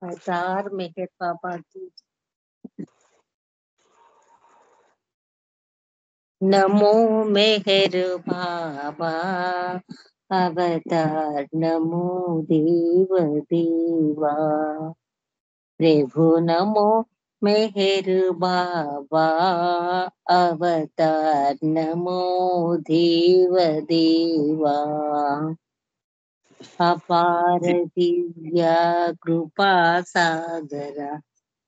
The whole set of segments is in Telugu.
अवतार मेहर बाबा की। नमो मेहर बाबा अवतार, नमो देव देवा। प्रभु नमो मेहर बाबा अवतार, नमो देव देवा। अपार दिव्या कृपा सागरा,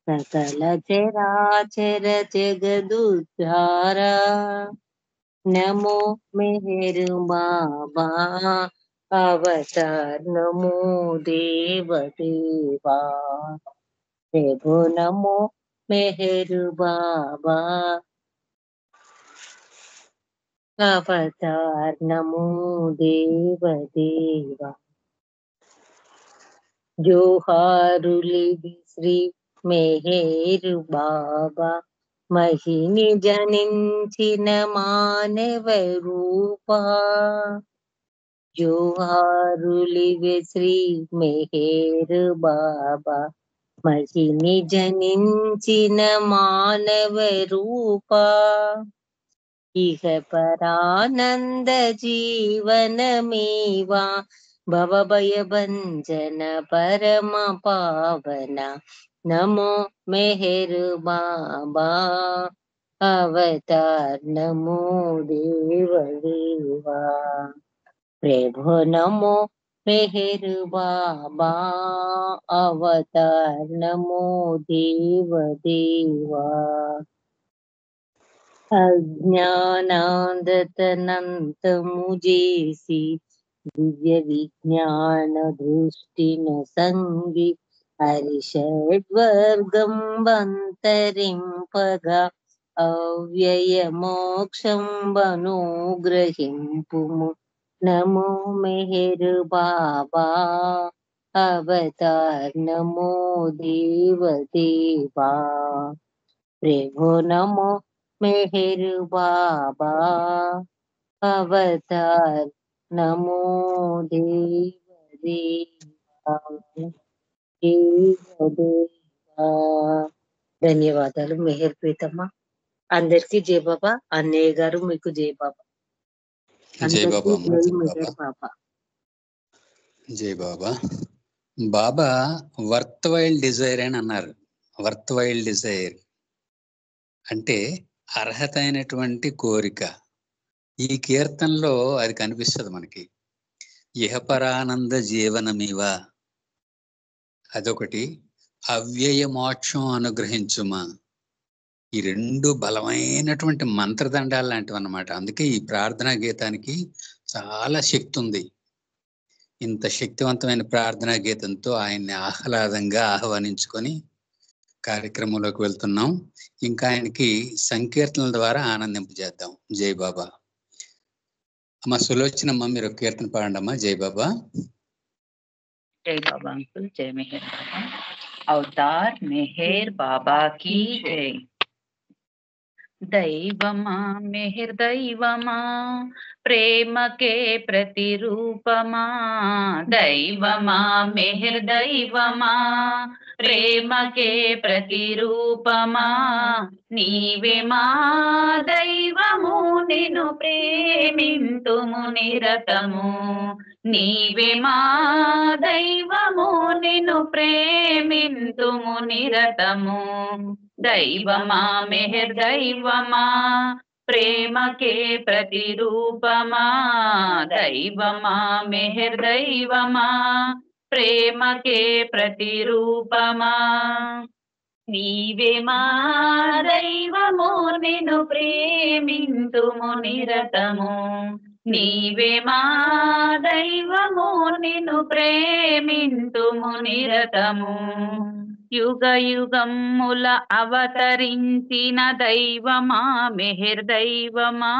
सकल चराचर जगदुद्धारा। नमो मेहर बाबा अवतार, नमो देव देवा। प्रभु नमो मेहर बाबा अवतार, नमो देव देवा। जोहारुलिवि श्री मेहर बाबा, महिनि जनिंచిన మానవ రూపా। జోహారులివే శ్రీ మెహర్ బాబా, మహిని జనించిన మానవ రూపా। ఇహ పరానంద జీవనమేవా, భవభయ భంజన పరమ పావన। నమో మెహర్ బాబా अवतार, नमो देव देवा। प्रभु नमो मेहर बाबा अवतार, नमो देव देवा। अज्ञानांधतనంతము చేసి దివ్య విజ్ఞాన దృష్టిను సంగి హరిషడ్వర్గం వంతరింపగా అవ్యయ మోక్షం అనుగ్రహింపుము। నమో మెహర్ బాబా अवतार, नमो देव देवा। प्रभु नमो मेहर बाबा अवतार, नमो देव देवा देव देवा। ధన్యవాదాలు మెహర్ ప్రీతమ్మ. అందరికీ జై బాబా. అన్నయ్య గారు మీకు జై బాబా. జై బాబా. జై మెహర్ బాబా. జై బాబా. బాబా వర్త్ వైల్ డిజైర్ అని అన్నారు. వర్త్ వైల్ డిజైర్ అంటే అర్హత అయినటువంటి కోరిక. ఈ కీర్తనలో అది కనిపిస్తుంది మనకి. ఇహపరానంద జీవనమివ అదొకటి, అవ్యయ మోక్షం అనుగ్రహించుమా, ఈ రెండు బలమైనటువంటి మంత్రదండాలు లాంటివి అన్నమాట. అందుకే ఈ ప్రార్థనా గీతానికి చాలా శక్తి ఉంది. ఇంత శక్తివంతమైన ప్రార్థనా గీతంతో ఆయన్ని ఆహ్లాదంగా ఆహ్వానించుకొని కార్యక్రమంలోకి వెళ్తున్నాం. ఇంకా ఆయనకి సంకీర్తనల ద్వారా ఆనందింపజేద్దాం. జై బాబా. అమ్మ సులోచనమ్మ, మీరు కీర్తన పాడండమ్మా. జై బాబా. जय बाबा अंकुल, जय मेहर बाबा। अवतार मेहर बाबा की जय। दैवमा मेहर दैवमा, प्रेम के प्रतिरूपमा। दैवमा मेहर दैवमा, प्रेम के प्रतिरूपमा। नीवे मा दैवमु, निनु प्रेमिंतुमु निरतमु। నీవే మా దైవము, నిన్ను ప్రేమింతుము నిరతము। దైవమా మెహర్ దైవమా, ప్రేమకే ప్రతిరూపమా। దైవమా మెహర్ దైవమా, ప్రేమకే ప్రతిరూపమా। నీవే మా దైవము, నిన్ను ప్రేమింతుము నిరతము। నీవే మా దైవము, నిన్ను ప్రేమింతుము నిరతము। యుగ యుగముల అవతరించిన దైవమా మెహర్ దైవమా।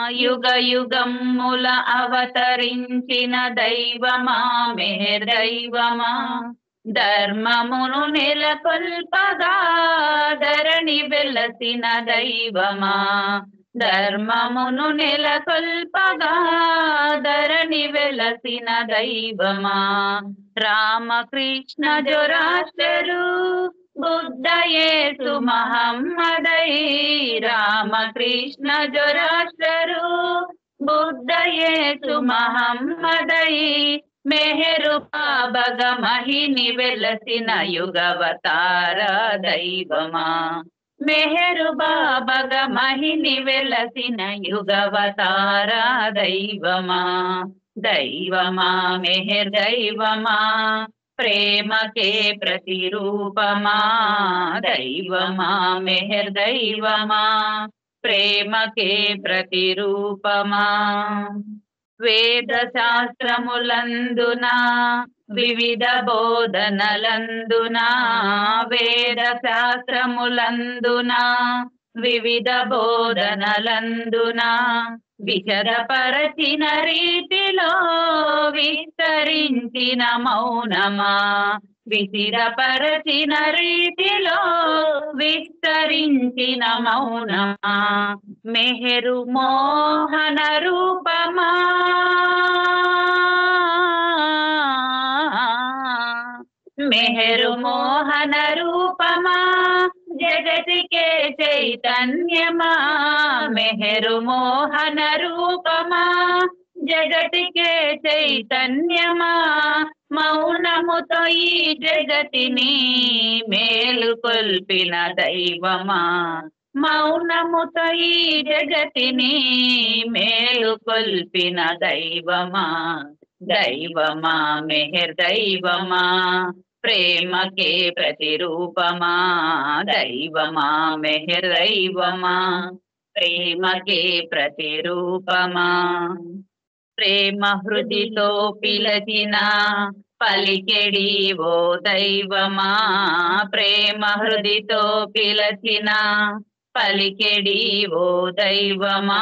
యుగ యుగముల అవతరించిన దైవమా మెహర్ దైవమా। ధర్మమును నెలకొల్పగా ధరణి వెలసిన దైవమా। ధర్మమును నెలకొల్పగా ధరణి వెలసిన దైవమా రామకృష్ణ జొరాస్టరు బుద్ధ యేసు మహమ్మదై రామకృష్ణ జొరాస్టరు బుద్ధ యేసు మహమ్మదై మెహరు బాబగ మహిని వెలసిన యుగవతార దైవమా మెహరు బాబగ మహిని వెలసిన యుగవతార దైవమా దైవమా మెహర్ దైవమా ప్రేమకే ప్రతిరూపమా దైవమా మెహర్ దైవమా ప్రేమకే ప్రతిరూపమా వేద శాస్త్రములందున వివిధ బోధనలందున వేద శాస్త్రములందున వివిధ బోధనలందున విశదపరచిన రీతిలో విస్తరించిన మౌనమా విసిరపరచిన రీతిలో విస్తరించిన మౌనమా మెహరు మోహన రూపమా మెహరు మోహన రూపమా జగతికే చైతన్యమా మెహరు మోహన రూపమా జగతికే చైతన్యమా మౌనముతో ఈ జగతిని మేలుకొల్పిన దైవమా మౌనముతో ఈ జగతిని మేలుకొల్పిన దైవమా దైవమా మెహర్ దైవమా ప్రేమకే ప్రతిరూపమా దైవమా మెహర్ దైవమా ప్రేమకే ప్రతిరూపమా ప్రేమ హృదితో పిలచిన పలికెడి ఓ దైవమా ప్రేమ హృదితో పిలచిన పలికెడి ఓ దైవమా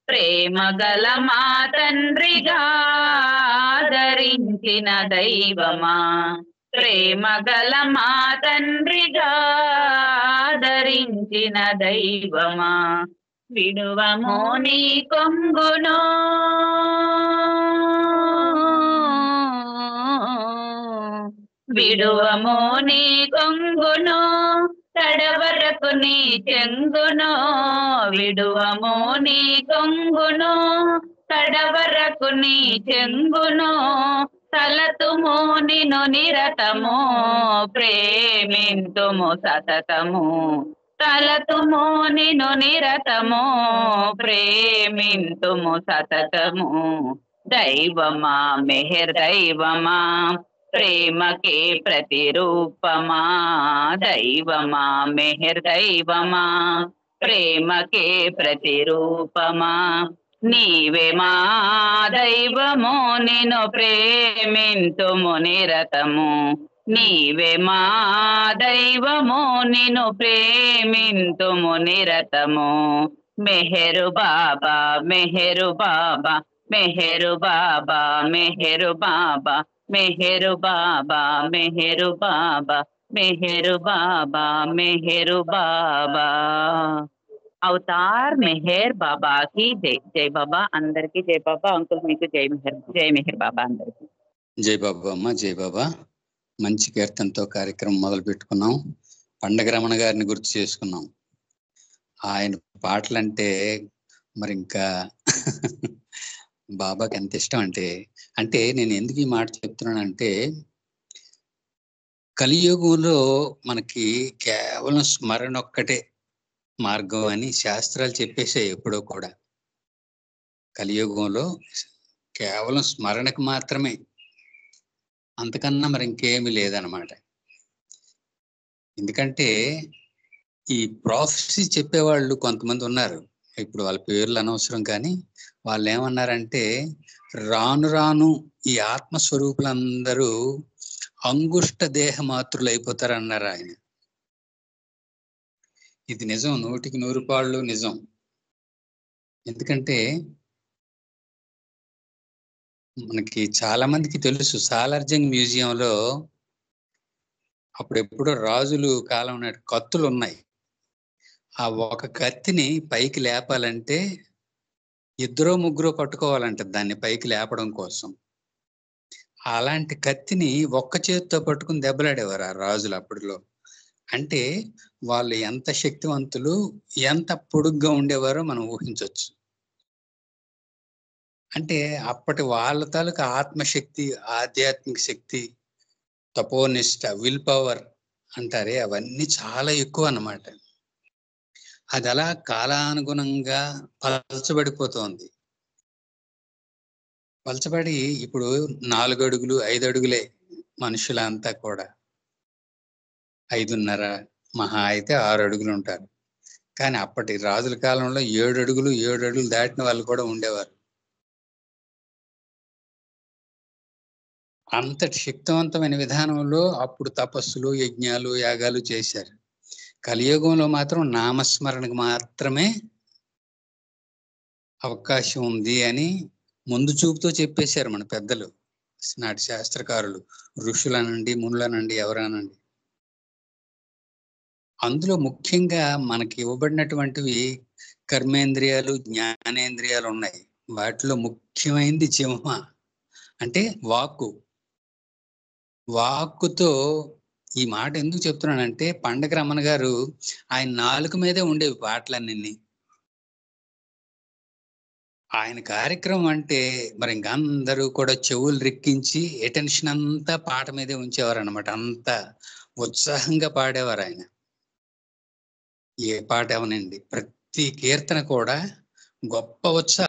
ప్రేమ గల మా తండ్రిగా ధరించిన దైవమా ప్రేమ గల మా తండ్రిగా ధరించిన దైవమా విడువమో నీ కొంగును విడువమో నీ కొంగును తడవరకు నీ చెంగును విడువమో నీ కొంగును తడవరకు నీ చెంగును తలతుము నిను నిరతము ప్రేమింతుము సతతము తలతుము నిను నిరతము ప్రేమింతుము సతతము దైవమా మెహర్ దైవమా ప్రేమకే ప్రతిరూపమా దైవమా మెహర్ దైవమా ప్రేమకే ప్రతిరూపమా నీవే మా దైవము నిన్ను ప్రేమింతుము నిరతము నీవే మా దైవము నిన్ను ప్రేమింతుము నిరతము మెహరు బాబా మెహరు బాబా మెహరు బాబా మెహరు బాబా మెహరు బాబా మెహరు బాబా మెహరు బాబా మెహరు బాబా అవతార్ మెహర్ బాబాకి జై జై బాబా అందరికి జై బాబా అంకుల్ మీకు జై మెహర్ బాబా అందరికి జై బాబా అమ్మ జై బాబా మంచి కీర్తనతో కార్యక్రమం మొదలు పెట్టుకున్నాం పండగ రమణ గారిని గుర్తు చేసుకున్నాం ఆయన పాటలంటే మరి ఇంకా బాబాకి ఎంత ఇష్టం అంటే నేను ఎందుకు ఈ మాట చెప్తున్నానంటే కలియుగంలో మనకి కేవలం స్మరణ ఒక్కటే మార్గం అని శాస్త్రాలు చెప్పేసాయి ఎప్పుడో కూడా కలియుగంలో కేవలం స్మరణకు మాత్రమే అంతకన్నా మరి ఇంకేమీ లేదనమాట ఎందుకంటే ఈ ప్రాఫెసీ చెప్పేవాళ్ళు కొంతమంది ఉన్నారు ఇప్పుడు వాళ్ళ పేర్లు అనవసరం కానీ వాళ్ళు ఏమన్నారంటే రాను రాను ఈ ఆత్మస్వరూపులందరూ అంగుష్ట దేహ మాతృలు అయిపోతారు అన్నారు ఆయన ఇది నిజం 100కి 100 నిజం ఎందుకంటే మనకి చాలా మందికి తెలుసు సాలార్జంగ్ మ్యూజియంలో అప్పుడెప్పుడో రాజులు కాలం నాటి కత్తులు ఉన్నాయి ఆ ఒక కత్తిని పైకి లేపాలంటే ఇద్దరో ముగ్గురో పట్టుకోవాలంట దాన్ని పైకి లేపడం కోసం. అలాంటి కత్తిని ఒక్క చేతితో పట్టుకుని దెబ్బలాడేవారు ఆ రాజులు అప్పట్లో. అంటే వాళ్ళు ఎంత శక్తివంతులు, ఎంత పొడుగ్గా ఉండేవారో మనం ఊహించొచ్చు. అంటే అప్పటి వాళ్ళ తాలూకా ఆత్మశక్తి, ఆధ్యాత్మిక శక్తి, తపోనిష్ట, విల్ పవర్ అంటారే అవన్నీ చాలా ఎక్కువ అన్నమాట. అది అలా కాలానుగుణంగా పలచబడిపోతోంది. పలచబడి ఇప్పుడు 4 అడుగులు 5 అడుగులే మనుషులంతా కూడా. 5.5 మహా అయితే 6 అడుగులు ఉంటారు. కానీ అప్పటి రాజుల కాలంలో 7 అడుగులు 7 అడుగులు దాటిన వాళ్ళు కూడా ఉండేవారు. అంతటి శక్తివంతమైన విధానంలో అప్పుడు తపస్సులు, యజ్ఞాలు, యాగాలు చేశారు. కలియుగంలో మాత్రం నామస్మరణకు మాత్రమే అవకాశం ఉంది అని ముందు చూపుతో చెప్పేశారు మన పెద్దలు, నాటి శాస్త్రకారులు, ఋషులనండి, మునులనండి, ఎవరనండి. అందులో ముఖ్యంగా మనకి ఇవ్వబడినటువంటివి కర్మేంద్రియాలు, జ్ఞానేంద్రియాలు ఉన్నాయి. వాటిలో ముఖ్యమైనది జిహ్వ, అంటే వాక్కు. వాక్కుతో ఈ మాట ఎందుకు చెప్తున్నానంటే, పండగ రమణ గారు ఆయన నాలుక మీదే ఉండేవి పాటలన్నీ. ఆయన కార్యక్రమం అంటే మరి ఇంక అందరూ కూడా చెవులు రెక్కించి అటెన్షన్ అంతా పాట మీదే ఉంచేవారు అనమాట. అంత ఉత్సాహంగా పాడేవారు ఆయన. ఏ పాట అవనండి, ప్రతి కీర్తన కూడా గొప్ప ఉత్సాహం.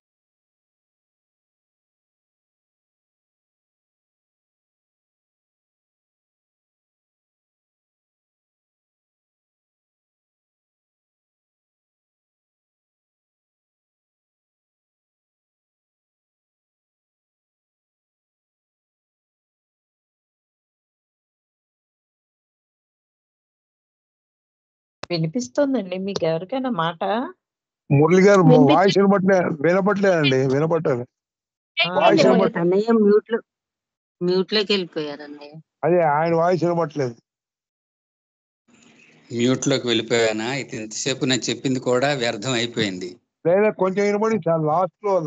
వినిపిస్తుందండి మీకు ఎవరికైనా మాట? మురళి గారు వినిపించ వాయిస్ వినపట్లేదండి. వాయిస్ అన్నయ్య వినపట్లేదు. అన్నయ్య మ్యూట్ లోకి వెళ్ళిపోయారు అన్నయ్య. అదే ఆయన వాయిస్ వినపట్లేదు. మ్యూట్ లోకి వెళ్ళిపోయానా? అయితే ఇంతసేపు నేను చెప్పింది కూడా వ్యర్థం అయిపోయింది. లేదా కొంచెం వినపడి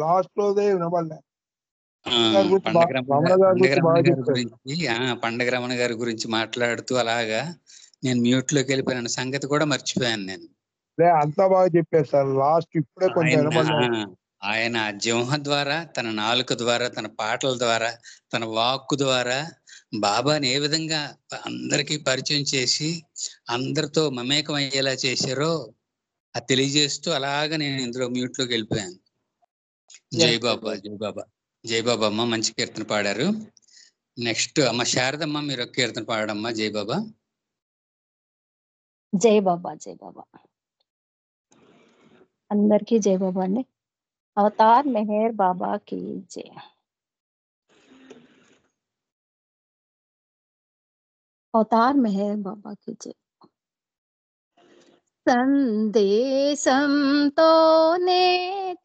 లాస్ట్ లోదే వినపడలే. పండగ రమణ గారి చెప్పారు. గురించి పండగ రమణ గారి గురించి మాట్లాడుతూ అలాగా నేను మ్యూట్ లోకి వెళ్ళిపోయిన సంగతి కూడా మర్చిపోయాను నేను. అంతా బాగా చెప్పారు సార్. లాస్ట్ ఇప్పుడే కొంచెం వినపడలేదు. ఆయన జిహ్వ ద్వారా, తన నాలుక ద్వారా, తన పాటల ద్వారా, తన వాక్కు ద్వారా బాబాని ఏ విధంగా అందరికీ పరిచయం చేసి అందరితో మమేకం అయ్యేలా చేశారో అది తెలియజేస్తూ అలాగా నేను ఇందులో మ్యూట్ లోకి వెళ్ళిపోయాను. జై బాబా, జై బాబా, జై బాబా అమ్మ. మంచి కీర్తన పాడారు. నెక్స్ట్ అమ్మ శారదమ్మ, మీరు ఒక కీర్తన పాడమ్మా. జై బాబా. జై బాబా, జై బాబా. అందరికీ జై బాబా అండి. అవతార్ మెహర్ బాబా की जय. అవతార్ మెహర్ బాబా की जय. సందేశంతోనే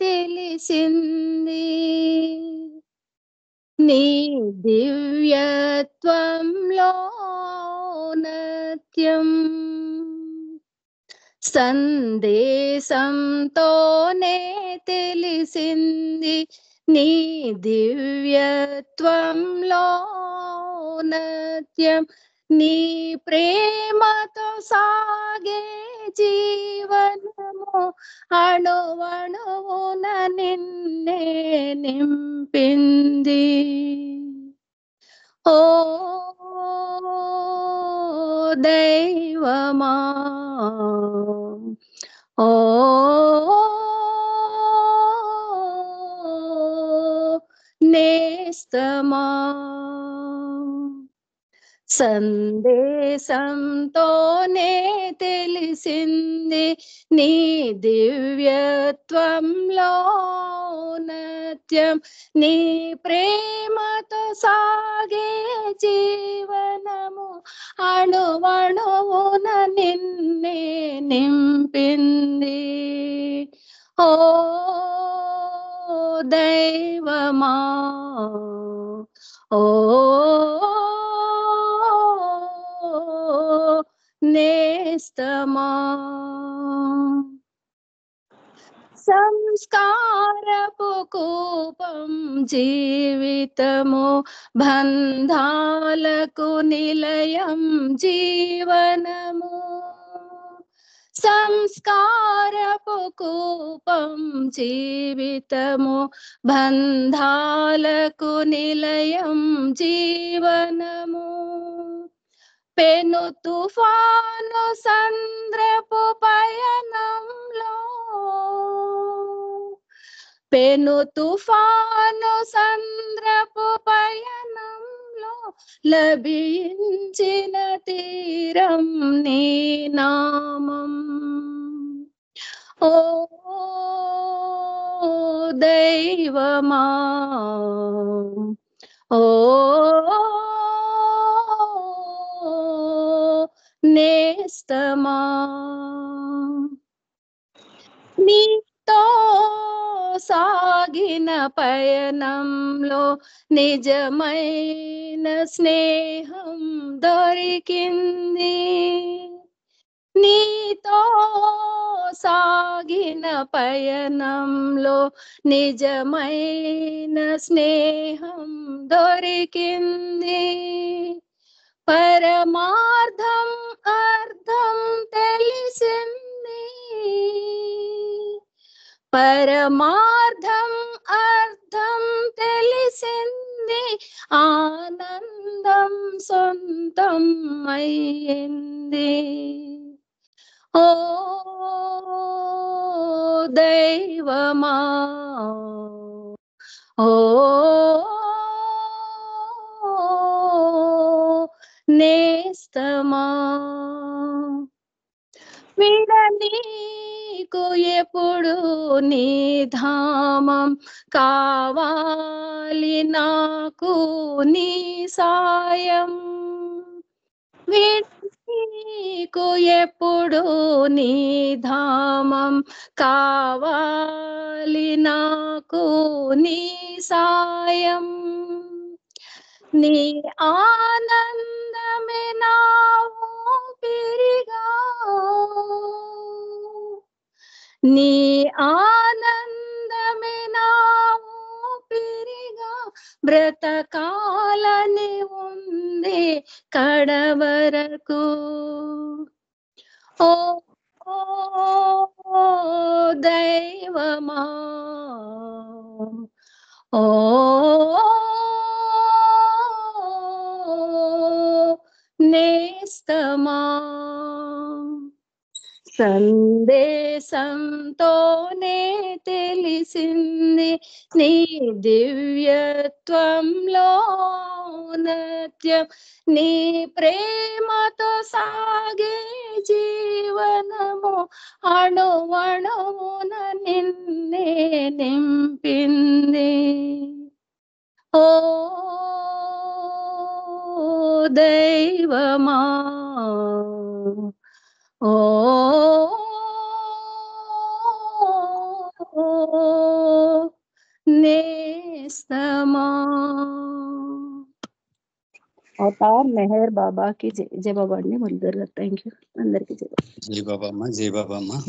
తెలిసింది నీ దివ్యత్వంలో ఔన్నత్యం. సందేశంతోనే తెలిసింది నీ దివ్యత్వంలో ఔన్నత్యం. నీ ప్రేమతో సాగే జీవనము అణువణువున నిన్నే నింపింది. ఓ దైవమా, ఓ నేస్తమా, సందేశంతోనే తెలిసింది నీ దివ్యత్వంలో ఔన్నత్యం. నీ ప్రేమతో సాగే జీవనము అణువణువున నిన్నే నింపింది. ఓ దైవమా, ఓ నేస్తమా, సంస్కారపు కూపం జీవితము బంధాలకు నిలయం జీవనము సంస్కారపు కూపం జీవితము బంధాలకు నిలయం జీవనము పెను తుఫాను సంద్రపు పయనంలో పెను తుఫాను సంద్రపు పయనంలో లభించిన తీరం నీ నామం ఓ దైవమా ఓ నేస్తమా నీతో సాగిన పయనంలో నిజమైన స్నేహం దొరికింది నీతో సాగిన పయనంలో నిజమైన స్నేహం దొరికింది పరమార్థం అర్థం తెలిసింది పరమార్థం అర్థం తెలిసింది ఆనందం సొంతం అయ్యింది ఓ దైవమా ఓ నేస్తమా నీకు ఎప్పుడు నీ ధామం కావాలి నాకు నీ సాయం నీకు ఎప్పుడు నీ ధామం కావాలి నాకు నీ సాయం నీ ఆనందమే నా ఊపిరిగా నీ ఆనందమే నా ఊపిరిగా బ్రతకాలని ఉంది కడవరకు ఓ దైవమా ఓ నేస్తమా సందేశంతోనే తెలిసింది నీ దివ్యత్వంలో ఔన్నత్యం నీ ప్రేమతో సాగే జీవనము అణువణువున నిన్నే నింపింది ఓ దైవమా ఓ నేస్తమా అవతార్ మెహర్ బాబాకి జై బాబా అండి మురళీధర్ గారు థ్యాంక్ యూ అందరికీ జై బాబామ్మ జై బాబామ్మ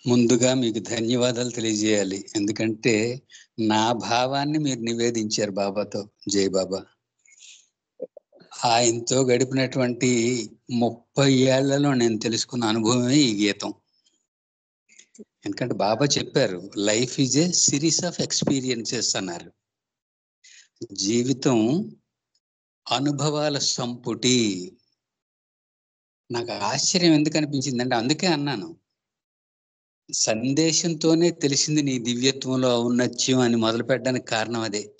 ముందుగా మీకు ధన్యవాదాలు తెలియజేయాలి ఎందుకంటే నా భావాన్ని మీరు నివేదించారు బాబాతో జై బాబా ఆయనతో గడిపినటువంటి 30 ఏళ్లలో నేను తెలుసుకున్న అనుభవమే ఈ గీతం ఎందుకంటే బాబా చెప్పారు life is a series of experiences అన్నారు జీవితం అనుభవాల సంపుటి నాకు ఆశ్చర్యం ఎందుకు అనిపించిందంటే అందుకే అన్నాను సందేశంతోనే తెలిసింది నీ దివ్యత్వంలో ఔన్నత్యం అని మొదలు పెట్టడానికి కారణం అదే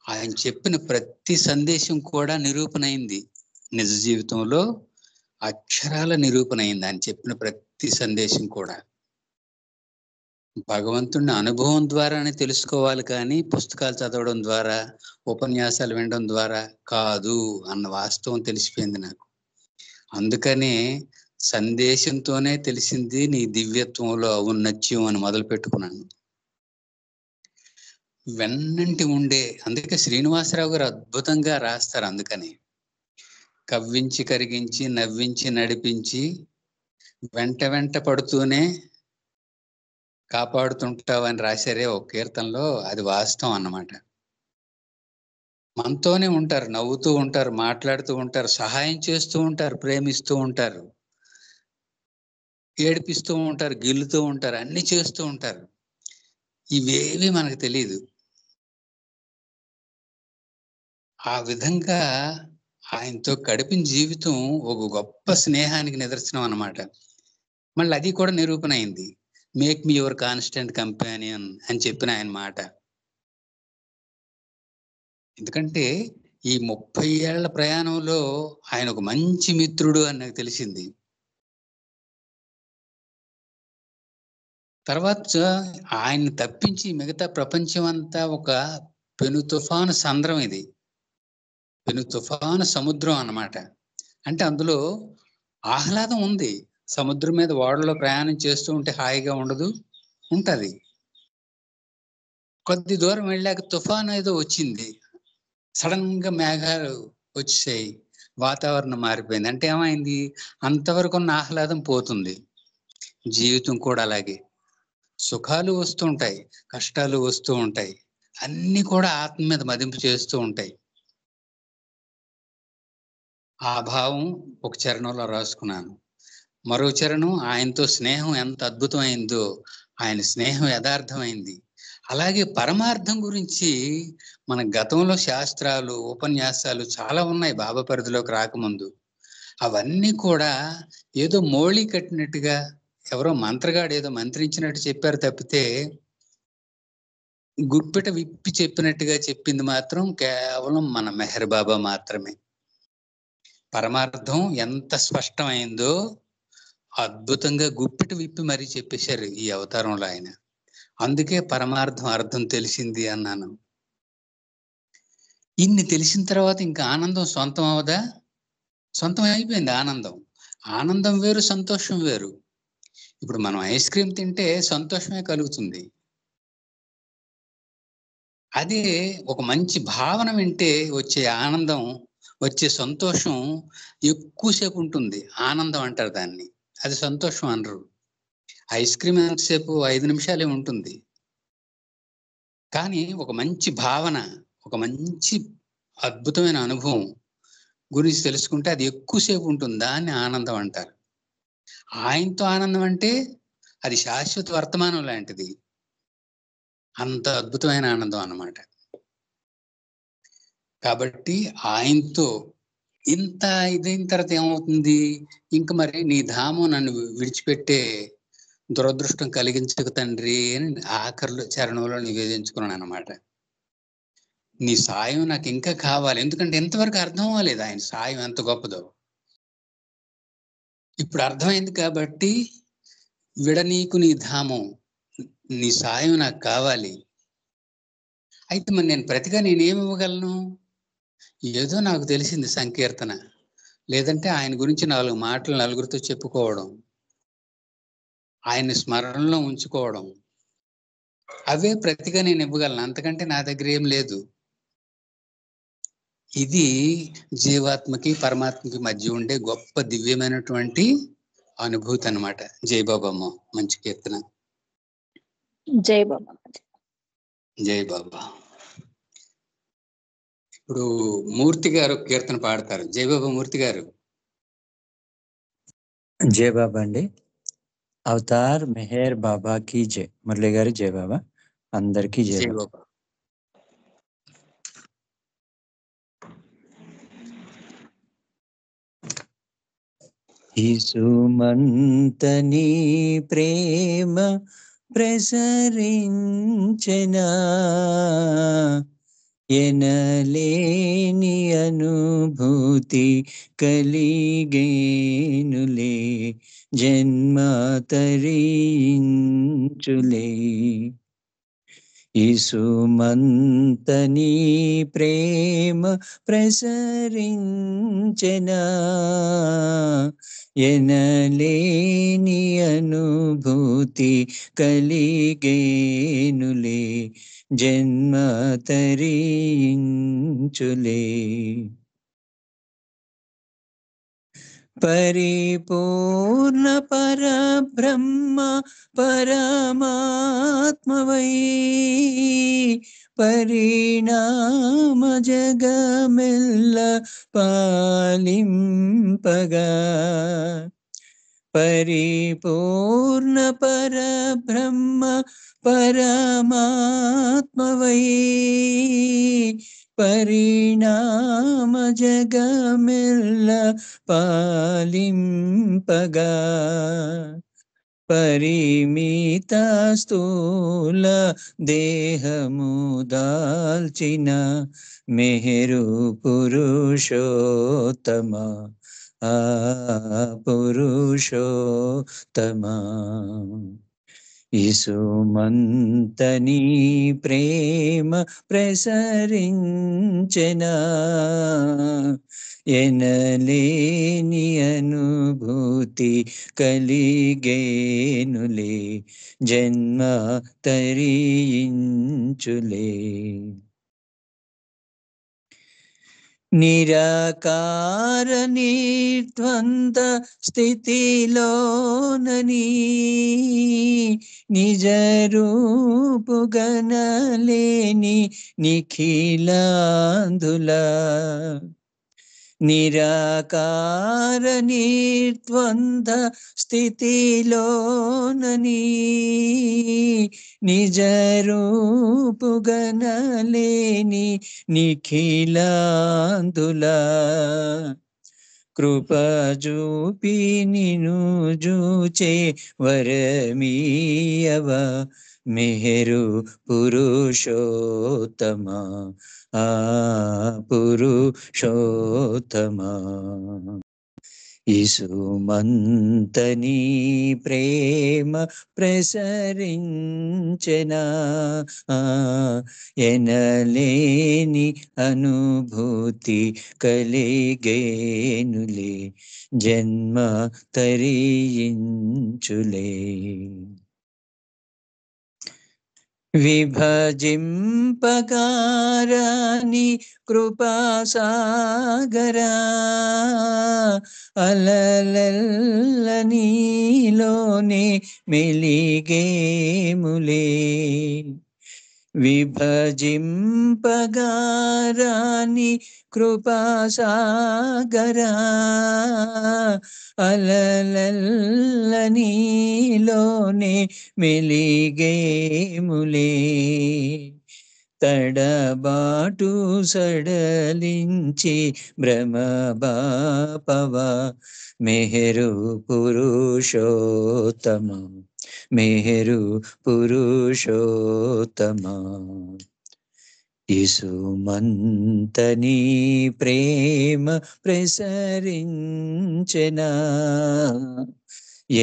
ఆయన చెప్పిన ప్రతి సందేశం కూడా నిరూపణ అయింది నిజ జీవితంలో అక్షరాల నిరూపణ అయింది ఆయన చెప్పిన ప్రతి సందేశం కూడా భగవంతుడిని అనుభవం ద్వారానే తెలుసుకోవాలి కానీ పుస్తకాలు చదవడం ద్వారా ఉపన్యాసాలు వినడం ద్వారా కాదు అన్న వాస్తవం తెలిసిపోయింది నాకు అందుకనే సందేశంతోనే తెలిసింది నీ దివ్యత్వంలో ఔన్నత్యం అని మొదలు పెట్టుకున్నాను వెన్నంటి ఉండే అందుకే శ్రీనివాసరావు గారు అద్భుతంగా రాస్తారు అందుకని కవ్వించి కరిగించి నవ్వించి నడిపించి వెంట వెంట పడుతూనే కాపాడుతుంటావని రాశారే ఒక కీర్తనలో, అది వాస్తవం అన్నమాట. మనతోనే ఉంటారు, నవ్వుతూ ఉంటారు, మాట్లాడుతూ ఉంటారు, సహాయం చేస్తూ ఉంటారు, ప్రేమిస్తూ ఉంటారు, ఏడిపిస్తూ ఉంటారు, గిల్లుతూ ఉంటారు, అన్ని చేస్తూ ఉంటారు. ఇవేవి మనకు తెలియదు. ఆ విధంగా ఆయనతో గడిపిన జీవితం ఒక గొప్ప స్నేహానికి నిదర్శనం అన్నమాట. మళ్ళీ అది కూడా నిరూపణ అయింది. Make me your constant companion అని చెప్పిన ఆయన మాట. ఎందుకంటే ఈ 30 ఏళ్ల ప్రయాణంలో ఆయన ఒక మంచి మిత్రుడు అని నాకు తెలిసింది. తర్వాత ఆయన్ని తప్పించి మిగతా ప్రపంచం అంతా ఒక పెను తుఫాను సంద్రం, ఇది పెను తుఫాను సముద్రం అన్నమాట. అంటే అందులో ఆహ్లాదం ఉంది. సముద్రం మీద ఓడలో ప్రయాణం చేస్తూ ఉంటే హాయిగా ఉండదు, ఉంటది. కొద్ది దూరం వెళ్ళాక తుఫాను ఏదో వచ్చింది, సడన్ గా మేఘాలు వచ్చాయి, వాతావరణం మారిపోయింది. అంటే ఏమైంది, అంతవరకు ఉన్న ఆహ్లాదం పోతుంది. జీవితం కూడా అలాగే, సుఖాలు వస్తూ ఉంటాయి, కష్టాలు వస్తూ ఉంటాయి, అన్ని కూడా ఆత్మ మీద మదింపు చేస్తూ ఉంటాయి. ఆ భావం ఒక చరణంలో రాసుకున్నాను. మరో చరణం, ఆయనతో స్నేహం ఎంత అద్భుతమైందో, ఆయన స్నేహం యథార్థమైంది. అలాగే పరమార్థం గురించి మన గతంలో శాస్త్రాలు, ఉపన్యాసాలు చాలా ఉన్నాయి బాబా పరిధిలోకి రాకముందు. అవన్నీ కూడా ఏదో మోళీ కట్టినట్టుగా, ఎవరో మంత్రగాడు ఏదో మంత్రించినట్టు చెప్పారు తప్పితే, గుప్పిట విప్పి చెప్పినట్టుగా చెప్పింది మాత్రం కేవలం మన మెహర్ బాబా మాత్రమే. పరమార్థం ఎంత స్పష్టమైందో అద్భుతంగా గుప్పిట విప్పి మరీ చెప్పేశారు ఈ అవతారంలో ఆయన. అందుకే పరమార్థం అర్థం తెలిసింది అన్నాను. ఇన్ని తెలిసిన తర్వాత ఇంకా ఆనందం సొంతం అవదా? సొంతం అయిపోయింది ఆనందం. ఆనందం వేరు, సంతోషం వేరు. ఇప్పుడు మనం ఐస్ క్రీమ్ తింటే సంతోషమే కలుగుతుంది. అదే ఒక మంచి భావన వింటే వచ్చే ఆనందం, వచ్చే సంతోషం ఎక్కువసేపు ఉంటుంది. ఆనందం అంటారు దాన్ని, అది సంతోషం అనరు. ఐస్ క్రీమ్ ఎంతసేపు, 5 నిమిషాలే ఉంటుంది. కానీ ఒక మంచి భావన, ఒక మంచి అద్భుతమైన అనుభవం గురించి తెలుసుకుంటే అది ఎక్కువసేపు ఉంటుంది. దాన్ని ఆనందం అంటారు. ఆయనతో ఆనందం అంటే అది శాశ్వత వర్తమానం లాంటిది. అంత అద్భుతమైన ఆనందం అన్నమాట. కాబట్టి ఆయనతో ఇంత ఇదైన తర్వాత ఏమవుతుంది, ఇంక మరి నీ ధామం నన్ను విడిచిపెట్టే దురదృష్టం కలిగించక తండ్రి అని ఆఖరిలో చరణంలో నివేదించుకున్నాను అన్నమాట. నీ సాయం నాకు ఇంకా కావాలి. ఎందుకంటే ఇంతవరకు అర్థం అవ్వలేదు ఆయన సాయం ఎంత గొప్పదో. ఇప్పుడు అర్థమైంది కాబట్టి, విడనీకు నీ ధామం, నీ సాయం నాకు కావాలి. అయితే మరి నేను ప్రతిగా నేనేమి ఇవ్వగలను? ఏదో నాకు తెలిసింది సంకీర్తన, లేదంటే ఆయన గురించి 4 మాటలు నలుగురితో చెప్పుకోవడం, ఆయన్ని స్మరణలో ఉంచుకోవడం, అవే ప్రతిగా నేను ఇవ్వగలను. అంతకంటే నా దగ్గర ఏం లేదు. ఇది జీవాత్మకి పరమాత్మకి మధ్య ఉండే గొప్ప దివ్యమైనటువంటి అనుభూతి అన్నమాట. జై బాబమ్మ, మంచి కీర్తన. జై బాబా. జై బాబా. ఇప్పుడు మూర్తి గారు కీర్తన పాడతారు. జై బాబా మూర్తి గారు. జై బాబా అండి. అవతార్ మెహర్ బాబా కీ జై. మురళి గారు జై బాబా. అందరికీ జై జై బాబా. బాబా. యేసుమంతని ప్రేమ ప్రసరించెనా, ఎనలేని అనుభూతి కలిగేనులే, జన్మ తరించులే. యేసుమంతని ప్రేమ ప్రసరించెనా, ఎనలేని అనుభూతి కలిగేనులే, జన్మ తరించులే. పరిపూర్ణ పరబ్రహ్మ పరమాత్మవై పరిణామ జగమెల్ల పాలింపగా పరిపూర్ణ పరబ్రహ్మ పరమాత్మవై పరిణామ జగమెల్ల పాలింపగా పరిమిత స్థూల దేహము దాల్చిన మెహరు పురుషోత్తమ ఆ పురుషోత్తమ ఇసుమంతని ప్రేమ ప్రసరించెనా ఎనలేని అనుభూతి కలిగేనులే జన్మ తరించులే నిరాకార నిర్ద్వంద స్థితిలోనని నిజ రూపుగనలేని నిఖిలాంధుల నిరాకార నిర్ద్వంద స్థితిలోనని నిజ రూపుగనలేని నిఖిలాంధుల కృపజూపి నిను జూచే వరమీయవ మెహరు పురుషోత్తమ ఆ పురుషోత్తమ ఇసుమంతని ప్రేమ ప్రసరించెనా ఎనలేని అనుభూతి కలిగేనులే జన్మ తరించులే విభజింపగారాని కృపాసాగరా అలలల్ల నీలోనే మెలిగేములే విభజింపగారాని కృపాసాగరా అలలల్ల నీలోనే మెలిగేములే తడబాటు సడలించి భ్రమబాపవ మెహరు పురుషోత్తమ మెహరు పురుషోత్తమ ఇసుమంతని ప్రేమ ప్రసరించెనా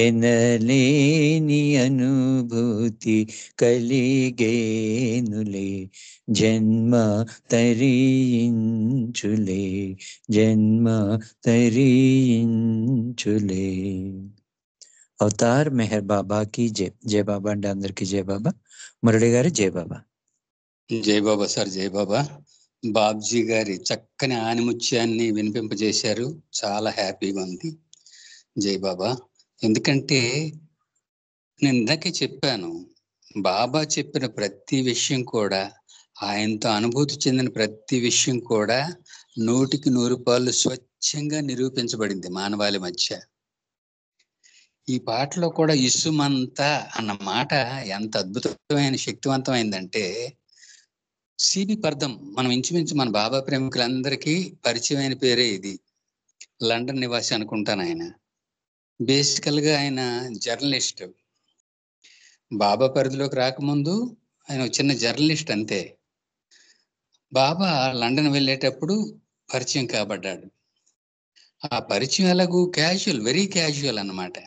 ఎనలేని అనుభూతి కలిగేనులే జన్మ తరించులే జన్మ తరించులే అవతార్ మెహర్ బాబా కి జై. జై బాబా అండి అందరికి జై బాబా. మురళి గారు జై బాబా. జై బాబా సార్, జై బాబా. బాబ్జీ గారి చక్కని ఆనిముత్యాన్ని వినిపింపజేశారు, చాలా హ్యాపీగా ఉంది. జై బాబా. ఎందుకంటే నేను ఇందాకే చెప్పాను, బాబా చెప్పిన ప్రతి విషయం కూడా, ఆయనతో అనుభూతి చెందిన ప్రతి విషయం కూడా 100% స్వచ్ఛంగా నిరూపించబడింది మానవాళి మధ్య. ఈ పాటలో కూడా ఇసుమంతా అన్న మాట ఎంత అద్భుతమైన శక్తివంతమైందంటే, సిబి పర్దం మనం ఇంచుమించు మన బాబా ప్రేమికులందరికీ పరిచయమైన పేరే ఇది. లండన్ నివాసి అనుకుంటాను. ఆయన బేసికల్ గా ఆయన జర్నలిస్ట్. బాబా పరిధిలోకి రాకముందు ఆయన చిన్న జర్నలిస్ట్ అంతే. బాబా లండన్ వెళ్ళేటప్పుడు పరిచయం కాబడ్డాడు. ఆ పరిచయం ఎలాగూ క్యాజువల్, వెరీ క్యాజువల్ అన్నమాట.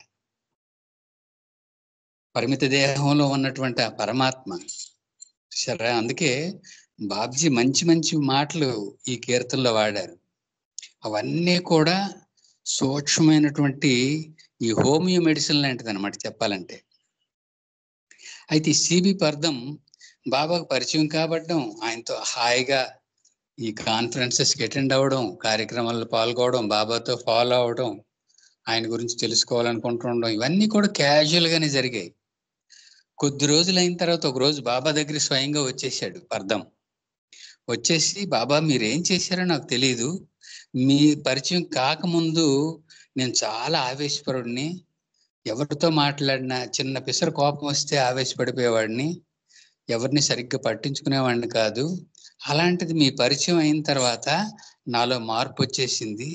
పరిమిత దేహంలో ఉన్నటువంటి ఆ పరమాత్మ సరే. అందుకే బాబ్జీ మంచి మంచి మాటలు ఈ కీర్తనలో వాడారు. అవన్నీ కూడా సూక్ష్మమైనటువంటి ఈ హోమియో మెడిసిన్ లాంటిది అనమాట చెప్పాలంటే. అయితే ఈ సిబి పర్దం బాబాకు పరిచయం కాబట్టడం, ఆయనతో హాయిగా ఈ కాన్ఫరెన్సెస్కి అటెండ్ అవ్వడం, కార్యక్రమాల్లో పాల్గొవడం, బాబాతో ఫాలో అవడం, ఆయన గురించి తెలుసుకోవాలనుకుంటుండడం, ఇవన్నీ కూడా క్యాజువల్ గానే జరిగాయి. కొద్ది రోజులు అయిన తర్వాత ఒక రోజు బాబా దగ్గర స్వయంగా వచ్చేసాడు పర్దం. వచ్చేసి, బాబా మీరేం చేశారో నాకు తెలియదు, మీ పరిచయం కాకముందు నేను చాలా ఆవేశపరుడిని, ఎవరితో మాట్లాడినా చిన్న పిసర కోపం వస్తే ఆవేశపడిపోయేవాడిని, ఎవరిని సరిగ్గా పట్టించుకునేవాడిని కాదు. అలాంటిది మీ పరిచయం అయిన తర్వాత నాలో మార్పు వచ్చేసింది,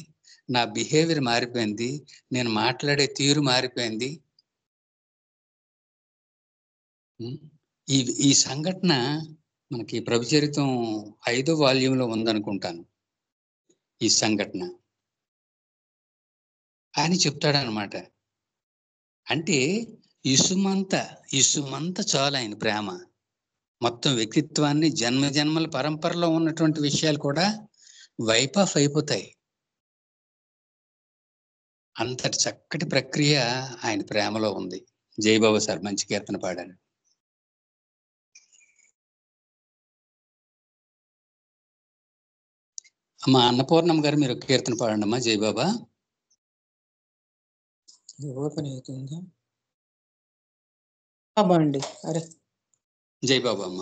నా బిహేవియర్ మారిపోయింది, నేను మాట్లాడే తీరు మారిపోయింది. ఈ ఈ సంఘటన మనకి ప్రభుచరితం 5వ వాల్యూంలో ఉందనుకుంటాను. ఈ సంఘటన అని చెప్తాడనమాట. అంటే ఇసుమంత చాలు ఆయన ప్రేమ. మొత్తం వ్యక్తిత్వాన్ని, జన్మ జన్మల పరంపరలో ఉన్నటువంటి విషయాలు కూడా వైప్ ఆఫ్ అయిపోతాయి. అంతటి చక్కటి ప్రక్రియ ఆయన ప్రేమలో ఉంది. జయబాబా సార్ మంచి కీర్తన పాడారు. అమ్మా అన్నపూర్ణమ్మ గారు మీరు కీర్తన పాడండి అమ్మా. జయబాబా. ఓపెన్ అవుతుందా బాబా అండి? అరే జయబాబా అమ్మ.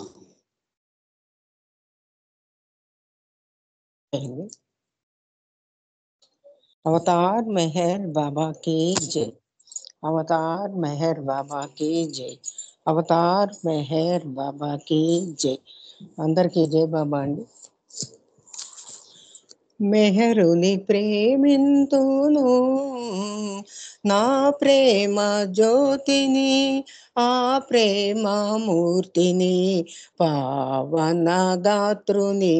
अवतार मेहर बाबा की जय। अवतार मेहर बाबा की जय। अवतार मेहर बाबा की जय। అందరికీ జై బాబా అండి. మెహరుని ప్రేమింతును, నా ప్రేమ జ్యోతిని, ఆ ప్రేమ మూర్తిని, పావన గాత్రుని,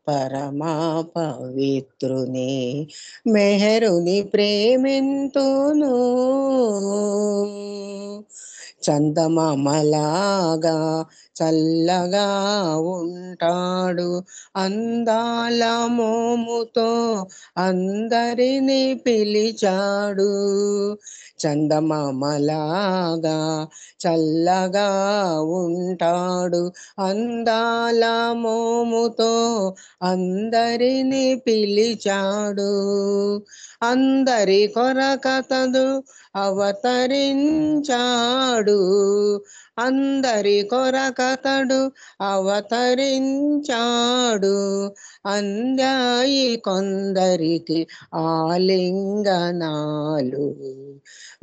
పరమా పవిత్రుని. మెహరుని ప్రేమింతును, చందమామలాగా చల్లగా ఉంటాడు, అందాల మోముతో అందరిని పిలిచాడు. చందమామలాగా చల్లగా ఉంటాడు, అందాల మోముతో అందరిని పిలిచాడు. అందరి కొరకతడు అవతరించాడు, అందరి కొరకతడు అవతరించాడు. అందాయి కొందరికి ఆలింగనాలు,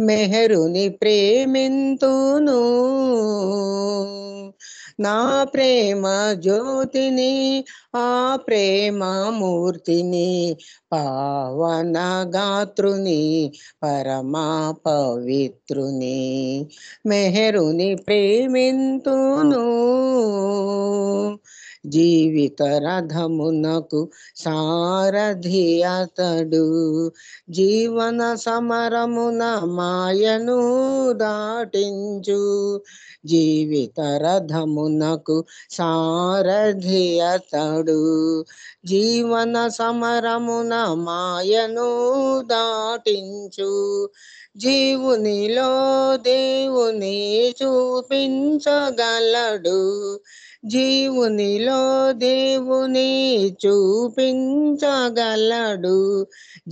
మెహరుని ప్రేమింతును, నా ప్రేమ జ్యోతిని, ఆ ప్రేమ మూర్తిని, పావన గాత్రుని, పరమా పవిత్రుని. మెహరుని ప్రేమింతును, జీవిత రథమునకు సారథి అతడు, జీవన సమరమున మాయను దాటించు. జీవిత రథమునకు సారథి అతడు, జీవన సమరమున మాయను దాటించు. జీవునిలో దేవుని చూపించగలడు, జీవునిలో దేవుని చూపించగలడు.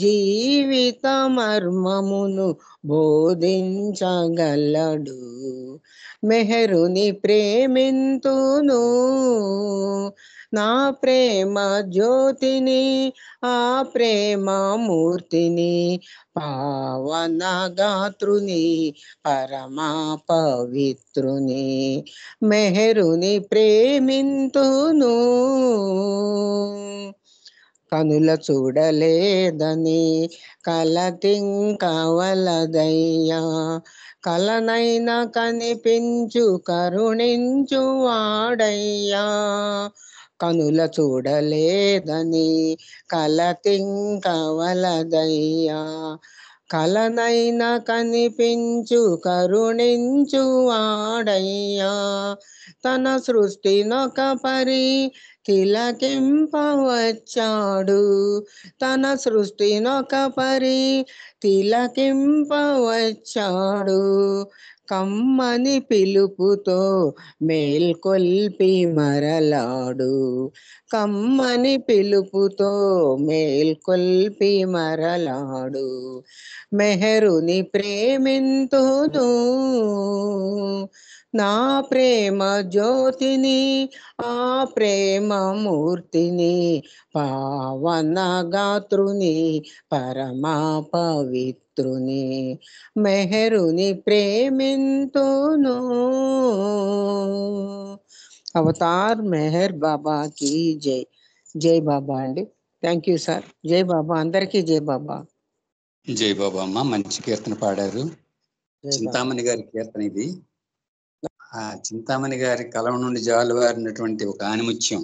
జీవిత మర్మమును బోధించగలడు. మెహరుని ప్రేమింతును, నా ప్రేమ జ్యోతిని, ఆ ప్రేమ మూర్తిని, పావన గాత్రుని, పరమా పవిత్రుని. మెహరుని ప్రేమింతును, కనుల చూడలేదని కలతింకవలదయ్యా, కలనైనా కనిపించు కరుణించు వాడయ్యా. కనుల చూడలేదని కలతింకవలదయ్యా, కలనైనా కనిపించు కరుణించు వాడయ్యా. తన సృష్టినొక పరి తిలకింపవచ్చాడు, తన సృష్టినొక పరి తిలకింపవచ్చాడు. కమ్మని పిలుపుతో మేల్కొల్పి మరలాడు. కమ్మని పిలుపుతో మేల్కొల్పి మరలాడు. మెహరుని ప్రేమింతును నా ప్రేమ జ్యోతిని, ఆ ప్రేమ మూర్తిని, పావన గాత్రుని, పరమా పవిత్రుని. మెహరుని ప్రేమింతును. అవతార్ మెహర్ బాబాకి జై. జై బాబా అండి. Thank you sir. జై బాబా. అందరికీ జై బాబా. జై బాబా అమ్మ, మంచి కీర్తన పాడారు. చింతామణి గారి కీర్తన ఇది. ఆ చింతామణి గారి కలం నుండి జాలువారినటువంటి ఒక ఆనిముత్యం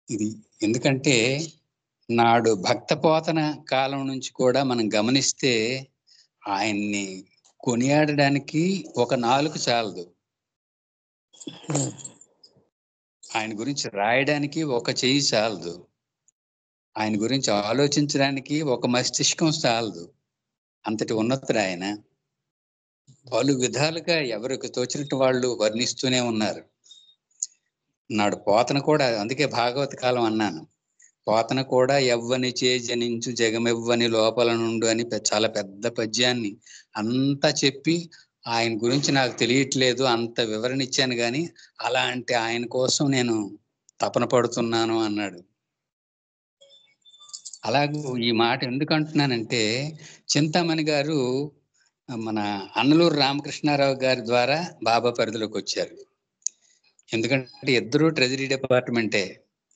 ఇది. ఎందుకంటే నాడు భక్తపోతన కాలం నుంచి కూడా మనం గమనిస్తే ఆయన్ని కొనియాడడానికి ఒక నాలుక చాలదు, ఆయన గురించి రాయడానికి ఒక చెయ్యి చాలదు, ఆయన గురించి ఆలోచించడానికి ఒక మస్తిష్కం చాలదు. అంతటి ఉన్నతుడు ఆయన. పలు విధాలుగా ఎవరికి తోచినట్టు వాళ్ళు వర్ణిస్తూనే ఉన్నారు. నాడు పోతన కూడా, అందుకే భాగవత కాలం అన్నాను, పోతన కూడా ఎవ్వని చే జనించు జగమెవ్వని లోపల నుండు అని చాలా పెద్ద పద్యాన్ని అంతా చెప్పి ఆయన గురించి నాకు తెలియట్లేదు అంత వివరణ ఇచ్చాను, కానీ అలాంటి ఆయన కోసం నేను తపన పడుతున్నాను అన్నాడు. అలాగే ఈ మాట ఎందుకు అంటున్నానంటే, చింతామణి గారు మన అన్నలూరు రామకృష్ణారావు గారి ద్వారా బాబా పరిధిలోకి వచ్చారు. ఎందుకంటే ఇద్దరు ట్రెజరీ డిపార్ట్మెంటే,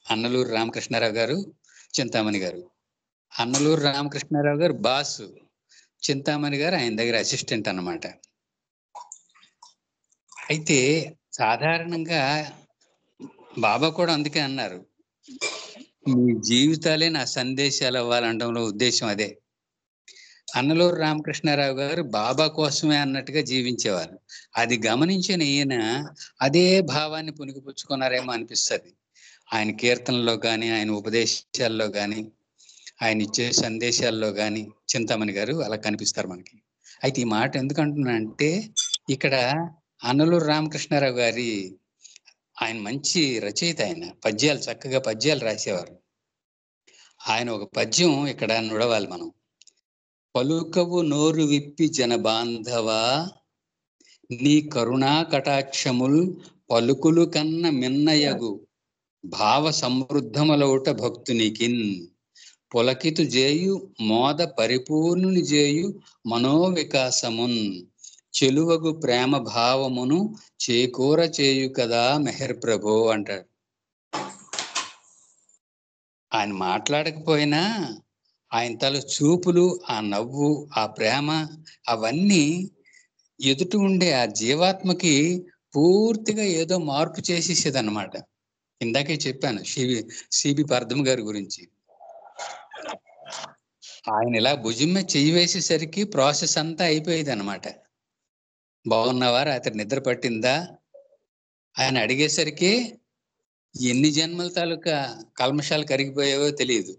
అన్నలూరు రామకృష్ణారావు గారు, చింతామణి గారు. అన్నలూరు రామకృష్ణారావు గారు బాస్, చింతామణి గారు ఆయన దగ్గర అసిస్టెంట్ అన్నమాట. అయితే సాధారణంగా బాబా కూడా అందుకే అన్నారు, మీ జీవితాలే నా సందేశాలు అవ్వాలనడంలో ఉద్దేశం అదే. అన్నలూరు రామకృష్ణారావు గారు బాబా కోసమే అన్నట్టుగా జీవించేవారు. అది గమనించిన ఈయన అదే భావాన్ని పుణికిపుచ్చుకున్నారేమో అనిపిస్తుంది. ఆయన కీర్తనలో కానీ, ఆయన ఉపదేశాల్లో కానీ, ఆయన ఇచ్చే సందేశాల్లో కానీ చింతామణి గారు అలా కనిపిస్తారు మనకి. అయితే ఈ మాట ఎందుకు అంటున్నానంటే, ఇక్కడ అన్నలూరు రామకృష్ణారావు గారి ఆయన మంచి రచయిత, ఆయన పద్యాలు చక్కగా పద్యాలు రాసేవారు. ఆయన ఒక పద్యం ఇక్కడ నుడవాలి మనం. పలుకవు నోరు విప్పి జన బాంధవా, నీ కరుణా కటాక్షముల్ పలుకులు కన్న మిన్నయగు భావ సమృద్ధములౌట భక్తునికిన్, పులకితు జేయు మోద పరిపూర్ణుని జేయు మనోవికాసమున్, చెలువగు ప్రేమ భావమును చేకూర చేయు కదా మెహర్ ప్రభో అంటాడు. ఆయన మాట్లాడకపోయినా ఆయన తల చూపులు, ఆ నవ్వు, ఆ ప్రేమ, అవన్నీ ఎదుటి ఉండే ఆ జీవాత్మకి పూర్తిగా ఏదో మార్పు చేసేసేది అన్నమాట. ఇందాకే చెప్పాను సిబి పర్ధం గారి గురించి. ఆయన ఇలా భుజం మీద చెయ్యి వేసేసరికి ప్రాసెస్ అంతా అయిపోయేది అనమాట. బాగున్నావా, రాత్రి నిద్ర పట్టిందా ఆయన అడిగేసరికి ఎన్ని జన్మల తాలూకా కల్మషాలు కరిగిపోయావో తెలియదు.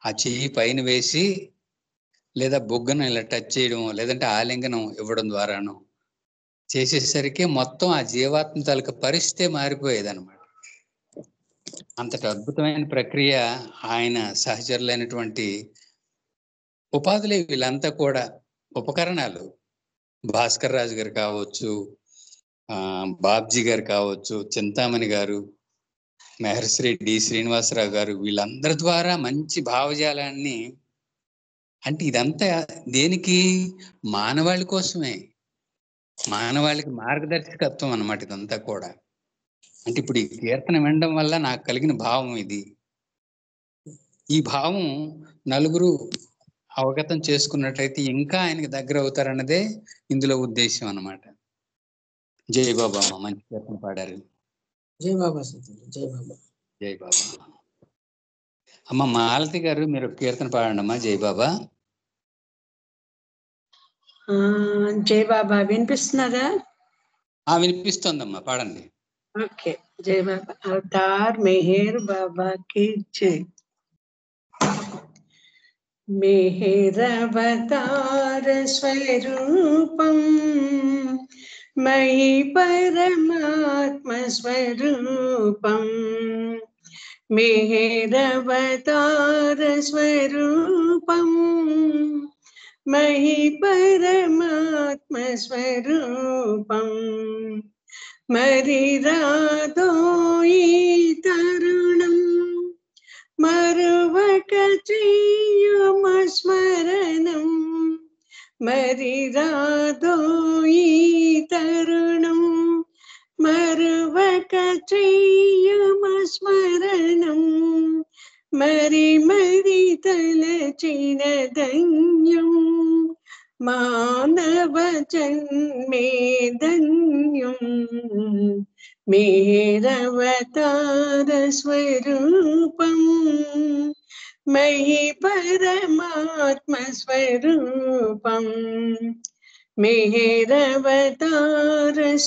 ఆ చెయ్యి పైన వేసి లేదా బొగ్గను ఇలా టచ్ చేయడం, లేదంటే ఆలింగనం ఇవ్వడం ద్వారాను చేసేసరికి మొత్తం ఆ జీవాత్మ తాలూకా పరిస్థితే మారిపోయేది అనమాట. అంతటి అద్భుతమైన ప్రక్రియ. ఆయన సహచరులైనటువంటి ఉపాధులే వీళ్ళంతా కూడా ఉపకరణాలు. భాస్కర్ రాజు గారు కావచ్చు, బాబ్జీ గారు కావచ్చు, చింతామణి గారు, మెహర్శ్రీ డి శ్రీనివాసరావు గారు, వీళ్ళందరి ద్వారా మంచి భావజాలాన్ని, అంటే ఇదంతా దేనికి, మానవాళి కోసమే, మానవాళికి మార్గదర్శకత్వం అన్నమాట ఇదంతా కూడా. అంటే ఇప్పుడు ఈ కీర్తన వినడం వల్ల నాకు కలిగిన భావం ఇది. ఈ భావం నలుగురు అవగతం చేసుకున్నట్లయితే ఇంకా ఆయనకి దగ్గర అవుతారన్నదే ఇందులో ఉద్దేశం అన్నమాట. జై బాబా అమ్మ, మంచి కీర్తన పాడారు. జై బాబా. జై బాబా. జై బాబా. అమ్మ మాలతి గారు, మీరు కీర్తన పాడండి అమ్మా. జై బాబా. జై బాబా. వినిపిస్తున్నదా? వినిపిస్తోందమ్మా, పాడండి. ఓకే. జై బాబా. అవతార్ మెహర్ బాబా కి జై. मेहेरवतार स्वरूपम मयि परमात्म स्वरूपम मेहेरवतार स्वरूपम मयि परमात्म स्वरूपम मरिरादोयि तरुणं मरुवक चेयुमस्मरणं मरिरादोयि तरुणं मरुवक चेयुमस्मरणं मरि मरि तलचिन धन्यं मानव जन्मे धन्यं मेहेरवतार स्वरूपं मयि परमात्म स्वरूपं मेहेरवतार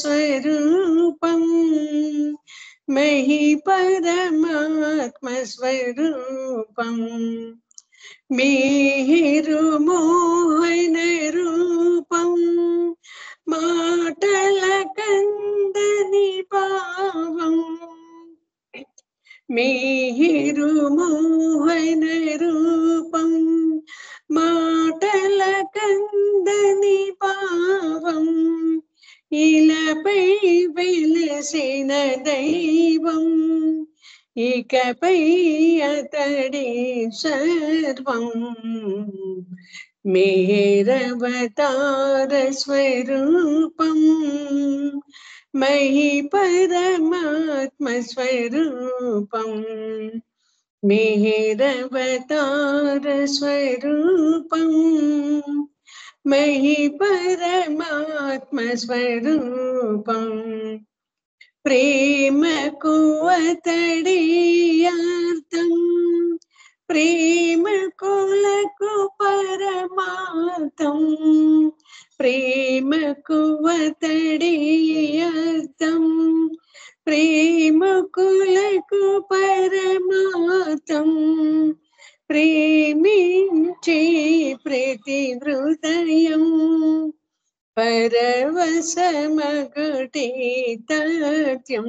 स्वरूपं मयि परमात्म स्वरूपं मेहेरुमोहन रूपं माटल कंदनि भावं मेहेरुमोहन रूपं माटल कंदनि भावं इलपै వెలసిన దైవం ఇకపై అతడే సర్వం मेहेरवतार स्वरूपं मयि परमात्म स्वरूपं मेहेरवतार स्वरूपं मयि परमात्म स्वरूपं प्रेमकु अतडे अर्थं प्रेमकुలకు परमार्थं प्रेमకు అతడే అర్థం ప్రేమకులకు పరమార్థం ప్రేమించే ప్రతి హృదయం परवसमगुटे तथ्यं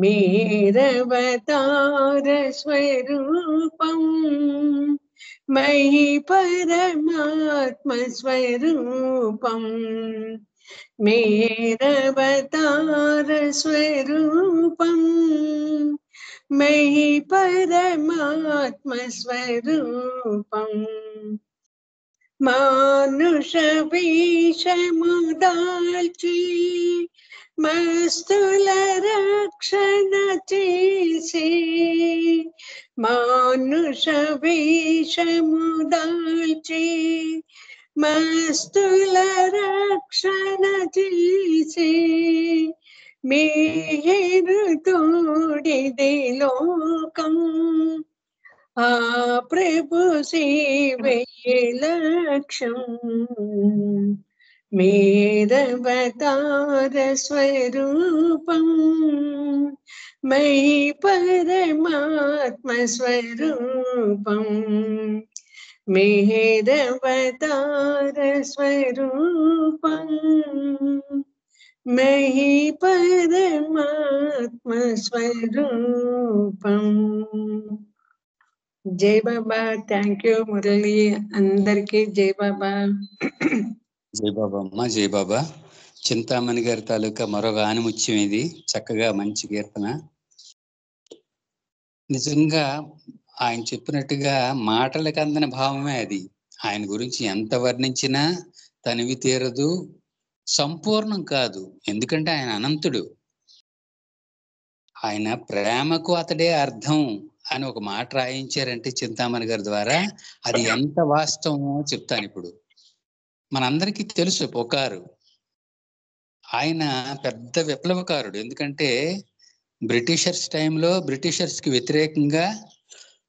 मेहेरवतार स्वरूपं मयि परमात्म स्वरूपं मेहेरवतार स्वरूपं मयि परमात्म स्वरूपं मानुष वेषము దాల్చి మస్తుల రక్షణ చేసే మానుష వేషము దాల్చి మస్తుల రక్షణ చేసే మేరు తోడిదే లోకం ఆ ప్రభు సేవయే లక్ష్యం मेहेरवतार स्वरूपं मयि परमात्म स्वरूपं मेहेरवतार स्वरूपं मयि परमात्म स्वरूपं जय बाबा थैंक यू मुरली अंदर की जय बाबा జై బాబా అమ్మ, జై బాబా. చింతామణి గారి తాలూకా మరొక ఆనిముత్యం ఇది. చక్కగా మంచి కీర్తన. నిజంగా ఆయన చెప్పినట్టుగా మాటలకు అందని భావమే అది. ఆయన గురించి ఎంత వర్ణించినా తనివి తీరదు, సంపూర్ణం కాదు. ఎందుకంటే ఆయన అనంతుడు. ఆయన ప్రేమకు అతడే అర్థం అని ఒక మాట రాయించారంటే చింతామణి గారి ద్వారా అది ఎంత వాస్తవమో చెప్తాను. ఇప్పుడు మనందరికీ తెలుసు పొకారు. ఆయన పెద్ద విప్లవకారుడు. ఎందుకంటే బ్రిటిషర్స్ టైంలో బ్రిటిషర్స్కి వ్యతిరేకంగా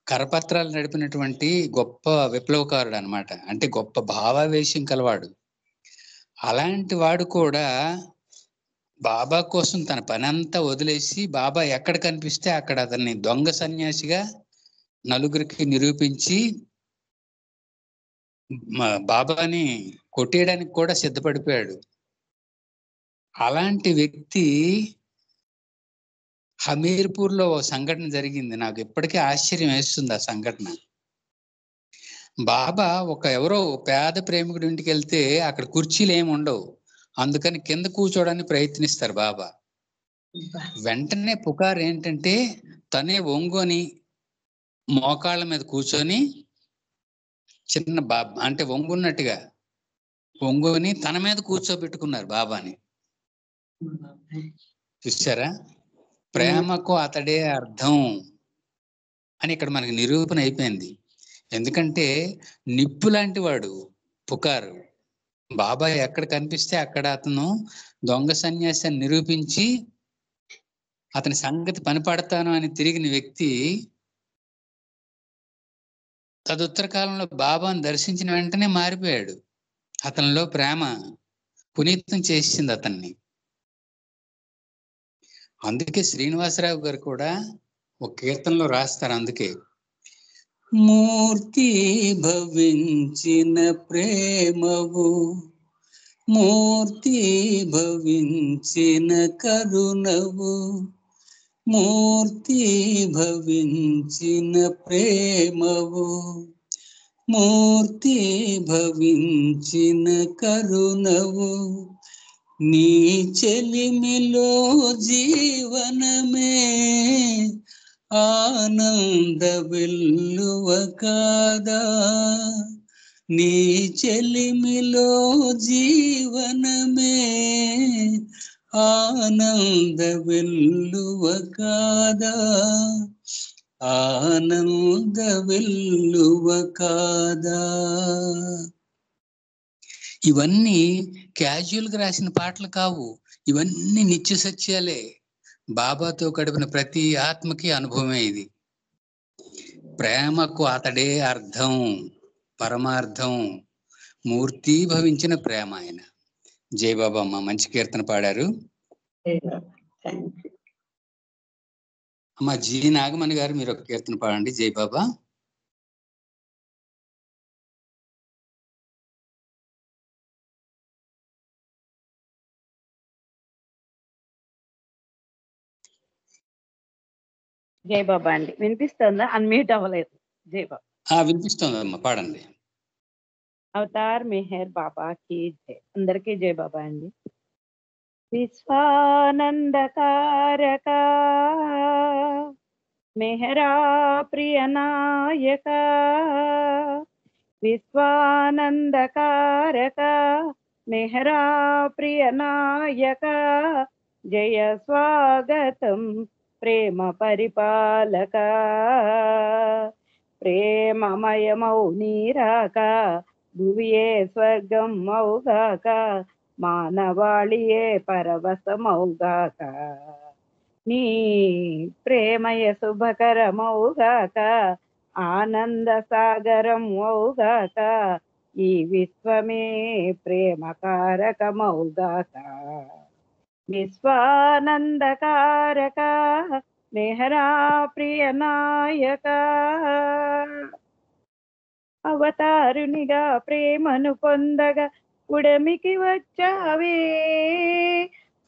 కరపత్రాలు నడిపినటువంటి గొప్ప విప్లవకారుడు అన్నమాట. అంటే గొప్ప భావావేశం కలవాడు. అలాంటి వాడు కూడా బాబా కోసం తన పని అంతా వదిలేసి బాబా ఎక్కడ కనిపిస్తే అక్కడ అతన్ని దొంగ సన్యాసిగా నలుగురికి నిరూపించి బాబాని కొట్టేయడానికి కూడా సిద్ధపడిపోయాడు. అలాంటి వ్యక్తి హమీర్పూర్ లో ఓ సంఘటన జరిగింది. నాకు ఇప్పటికీ ఆశ్చర్యం వేస్తుంది ఆ సంఘటన. బాబా ఎవరో పేద ప్రేమికుడి ఇంటికి వెళ్తే అక్కడ కుర్చీలు ఏమి ఉండవు, అందుకని కింద కూర్చోడానికి ప్రయత్నిస్తారు బాబా. వెంటనే పుకారు ఏంటంటే తనే ఒంగోని మోకాళ్ళ మీద కూర్చొని చిన్న బాబా అంటే ఒంగున్నట్టుగా ఒంగోని తన మీద కూర్చోబెట్టుకున్నారు బాబాని. చూసారా? ప్రేమకు అతడే అర్థం అని ఇక్కడ మనకి నిరూపణ అయిపోయింది. ఎందుకంటే నిప్పు లాంటి వాడు పుకారు. బాబా ఎక్కడ కనిపిస్తే అక్కడ అతను దొంగ సన్యాసాన్ని నిరూపించి అతని సంగతి పనిపడతాను అని తిరిగిన వ్యక్తి తదుత్తర కాలంలో బాబాను దర్శించిన వెంటనే మారిపోయాడు. అతనిలో ప్రేమ పునీతం చేసింది అతన్ని. అందుకే శ్రీనివాసరావు గారు కూడా ఒక కీర్తనలో రాస్తారు, అందుకే మూర్తి భవించిన ప్రేమవు, మూర్తి భవించిన కరుణవు, మూర్తి భవించిన ప్రేమవు, మూర్తి భవించిన కరుణవు, నీ చెలిమిలో జీవనమే ఆనంద వెల్లువ కాదా, నీ చెలిమిలో జీవనమే ఆనంద వెల్లువ కాదా, ఆనంద వెల్లువ కాదా. ఇవన్నీ క్యాజువల్ గా రాసిన పాటలు కావు, ఇవన్నీ నిత్య సత్యాలే. బాబాతో గడిపిన ప్రతి ఆత్మకి అనుభవమే ఇది. ప్రేమకు అతడే అర్థం, పరమార్థం, మూర్తి భవించిన ప్రేమ ఆయన. జై బాబా అమ్మ, మంచి కీర్తన పాడారు అమ్మ. జి నాగమణి గారు మీరు ఒక కీర్తన పాడండి. జై బాబా. జై బాబా అండి. వినిపిస్తుందా? అన్మ్యూట్ అవ్వలేదు. జై బాబా. వినిపిస్తుందమ్మా, పాడండి. అవతార్ మెహర్ బాబా కి జై. అందరికీ జై బాబా అండి. విశ్వానందకారక మెహరా ప్రియ నాయక, విశ్వానందకారక మెహరా ప్రియ నాయక, జయ స్వాగతం ప్రేమ పరిపాలక, ప్రేమమయమౌ నీరాక భువియే స్వర్గం మౌగాక, మానవాళియే పరవశమౌగాక, నీ ప్రేమయ శుభకరమౌగాక, ఆనంద సాగరం ఔగాక, ఈ విశ్వమే ప్రేమ కారకమౌగాక, విశ్వానందకారక మెహరా ప్రియ నాయక. అవతారునిగా ప్రేమను పొందగా ఉడమికి వచ్చావే,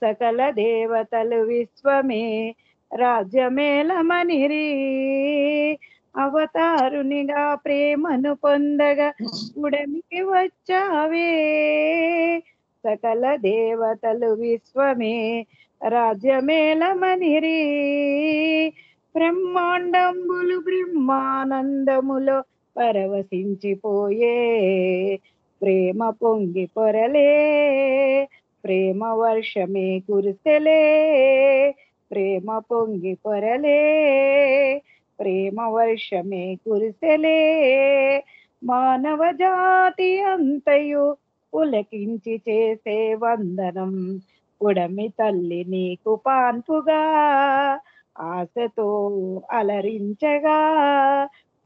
సకల దేవతలు విశ్వమే రాజ్యమేలమనిరి. అవతారునిగా ప్రేమను పొందగా ఉడమికి వచ్చావే, సకల దేవతలు విశ్వమే రాజ్యమేలమనిరి. బ్రహ్మాండంబులు బ్రహ్మానందములో పరవశించిపోయే, ప్రేమ పొంగి పొరలే ప్రేమ వర్షమే కురిసెలే, ప్రేమ పొంగి పొరలే ప్రేమ వర్షమే కురిసెలే. మానవ జాతి అంతయు పులకించి చేసే వందనం, ఉడమి తల్లి నీకు పాన్పుగా ఆశతో అలరించగా,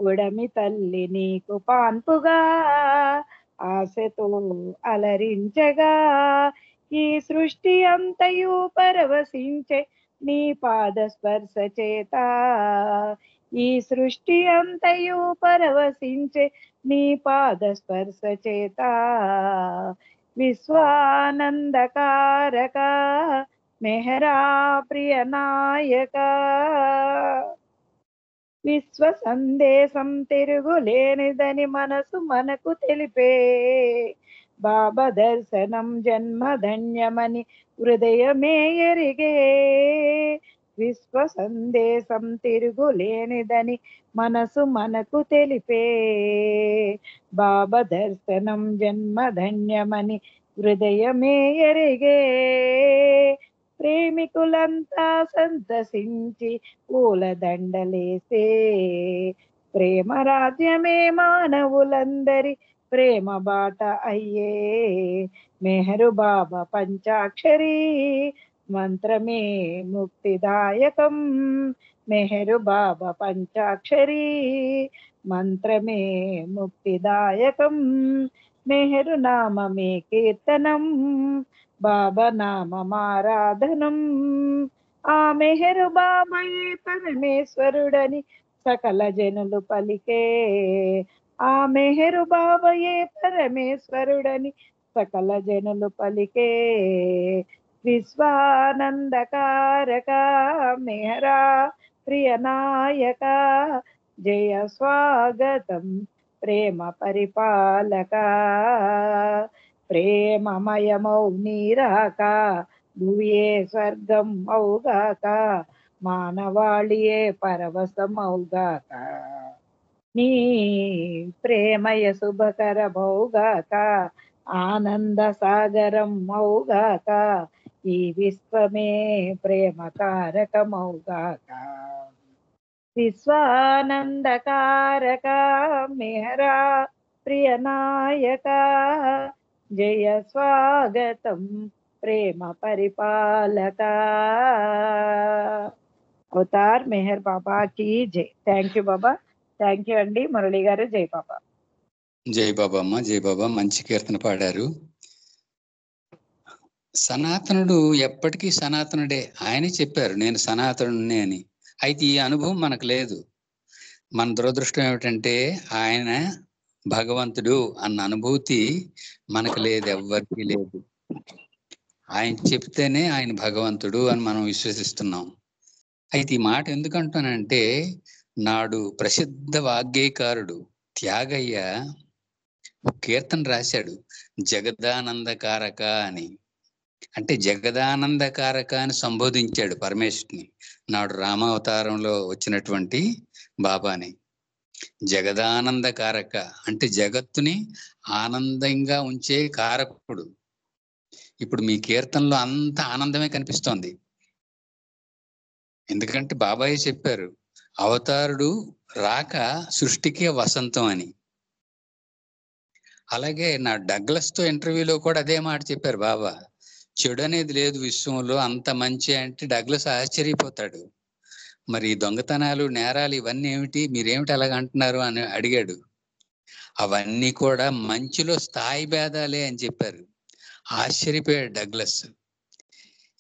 ఉడమి తల్లి నీకు పాన్పుగా ఆశతో అలరించగా, ఈ సృష్టి అంతయు పరవశించే నీ పాద స్పర్శ చేత, ఈ సృష్టి అంతయు పరవశించే నీ పాద స్పర్శ చేత విశ్వానందకారక మెహరా ప్రియ నాయక విశ్వ సందేశం తిరుగులేనిదని మనసు మనకు తెలిపే బాబా దర్శనం జన్మధన్యమని హృదయమే ఎరిగే విశ్వ సందేశం తిరుగులేనిదని మనసు మనకు తెలిపే బాబా దర్శనం జన్మధన్యమని హృదయమే ఎరిగే ప్రేమికులంతా సంతసించి పూలదండలేసే ప్రేమ రాజ్యమే మానవులందరి ప్రేమ బాట అయ్యే మెహరు బాబా పంచాక్షరి మంత్రమే ముక్తిదాయకం మెహరు బాబా పంచాక్షరి మంత్రమే ముక్తిదాయకం మెహరు నామమే కీర్తనం బాబా నామమారాధనం ఆ మెహరు బాబాయే పరమేశ్వరుడని సకల జనులు పలికే ఆ మెహరు బాబాయే పరమేశ్వరుడని సకల జనులు పలికే విశ్వానందకారక మెహరా ప్రియ నాయక జయ స్వాగతం ప్రేమ పరిపాలక ప్రేమమయమౌ నీరాక భూయే స్వర్గం అవుగాక మానవాళియే పరవశమౌగాక నీ ప్రేమయ శుభకర మౌగాక ఆనంద సాగరం మౌగాక ఈ విశ్వమే ప్రేమ కారకమౌగాక విశ్వానందకారక మెహరా ప్రియ నాయక జయ స్వాగతం ప్రేమ పరిపాలక అవతార్ మెహర్ బాబాకి జై. Thank you Baba. Thank you అండి. మురళి గారు. జై బాబా. జై బాబా అమ్మ, జై బాబా. మంచి కీర్తన పాడారు. సనాతనుడు ఎప్పటికీ సనాతనుడే. ఆయనే చెప్పారు నేను సనాతనుడిని అని. అయితే ఈ అనుభవం మనకు లేదు. మన దురదృష్టం ఏమిటంటే ఆయన భగవంతుడు అన్న అనుభూతి మనకు లేదు, ఎవ్వరికీ లేదు. ఆయన చెప్తేనే ఆయన భగవంతుడు అని మనం విశ్వసిస్తున్నాం. అయితే ఈ మాట ఎందుకంటానంటే నాడు ప్రసిద్ధ వాగ్గేయకారుడు త్యాగయ్య ఒక కీర్తన రాశాడు, జగదానందకారక అని. అంటే జగదానందకారక అని సంబోధించాడు పరమేశ్వరుని నాడు రామావతారంలో వచ్చినటువంటి బాబాని. జగదానందకారక అంటే జగత్తుని ఆనందంగా ఉంచే కారకుడు. ఇప్పుడు మీ కీర్తనలో అంత ఆనందమే కనిపిస్తోంది. ఎందుకంటే బాబాయ్ చెప్పారు అవతారుడు రాక సృష్టికే వసంతం అని. అలాగే నా డగ్లస్ తో ఇంటర్వ్యూలో కూడా అదే మాట చెప్పారు బాబా. చెడు అనేది లేదు విశ్వంలో, అంత మంచి అంటే డగ్లస్ ఆశ్చర్యపోతాడు. మరి దొంగతనాలు, నేరాలు ఇవన్నీ ఏమిటి, మీరేమిటి అలాగ అంటున్నారు అని అడిగాడు. అవన్నీ కూడా మంచిలో స్థాయి భేదాలే అని చెప్పారు. ఆశ్చర్యపోయాడు డగ్లస్.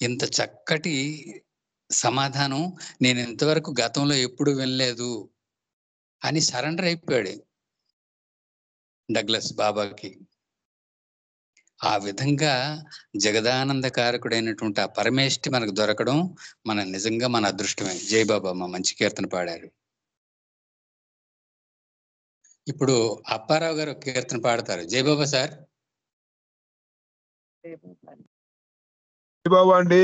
ఇంత చక్కటి సమాధానం నేను ఇంతవరకు గతంలో ఎప్పుడు వినలేదు అని సరెండర్ అయిపోయాడు డగ్లస్ బాబాకి. ఆ విధంగా జగదానందకారకుడైనటువంటి ఆ పరమేష్టి మనకు దొరకడం మన నిజంగా మన అదృష్టమే. జై బాబా మా మంచి కీర్తన పాడారు. ఇప్పుడు అప్పారావు గారు కీర్తన పాడతారు. జై బాబా సార్. జై బాబా అండి.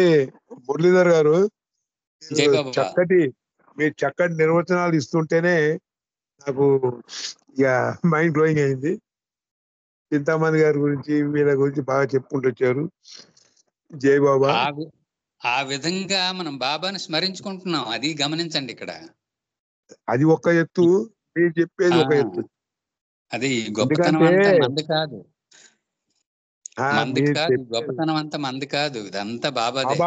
మురళీధర్ గారు జై బాబా. మీరు చక్కటి నిర్వచనాలు ఇస్తుంటేనే నాకు ఇక మైండ్ బ్లోయింగ్ అయింది. చింతామణి గారి గురించి వీళ్ళ గురించి బాగా చెప్పుకుంటూ వచ్చారు. జై బాబా. ఆ విధంగా మనం బాబాని స్మరించుకుంటున్నాం, అది గమనించండి. ఇక్కడ అది ఒక ఎత్తు, మీరు చెప్పేది ఒక ఎత్తు. అది గొప్పతనం అంతా మంది కాదు, గొప్పతనం అంతా మంది కాదు, ఇదంతా బాబాదే.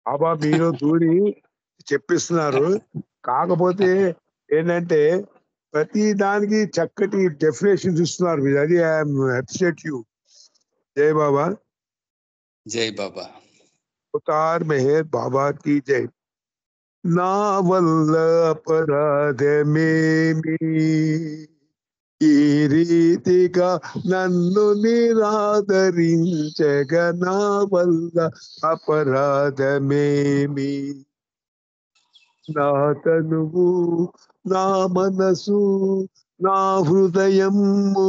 బాబా మీరు దూరి చెప్పిస్తున్నారు. కాకపోతే ఏంటంటే ప్రతి దానికి చక్కటి డెఫినేషన్ ఇస్తున్నారు మీరు. అది ఐఎమ్ అప్రిషియేట్ యూ. జై బాబా. జై బాబా. అవతార్ మెహర్ బాబా की जय. నా వల్ల అపరాధమేమి, ఈ రీతిగా నన్ను నిరాదరించగా నా వల్ల అపరాధమేమి. నా తనువు, నా మనసు, నా హృదయము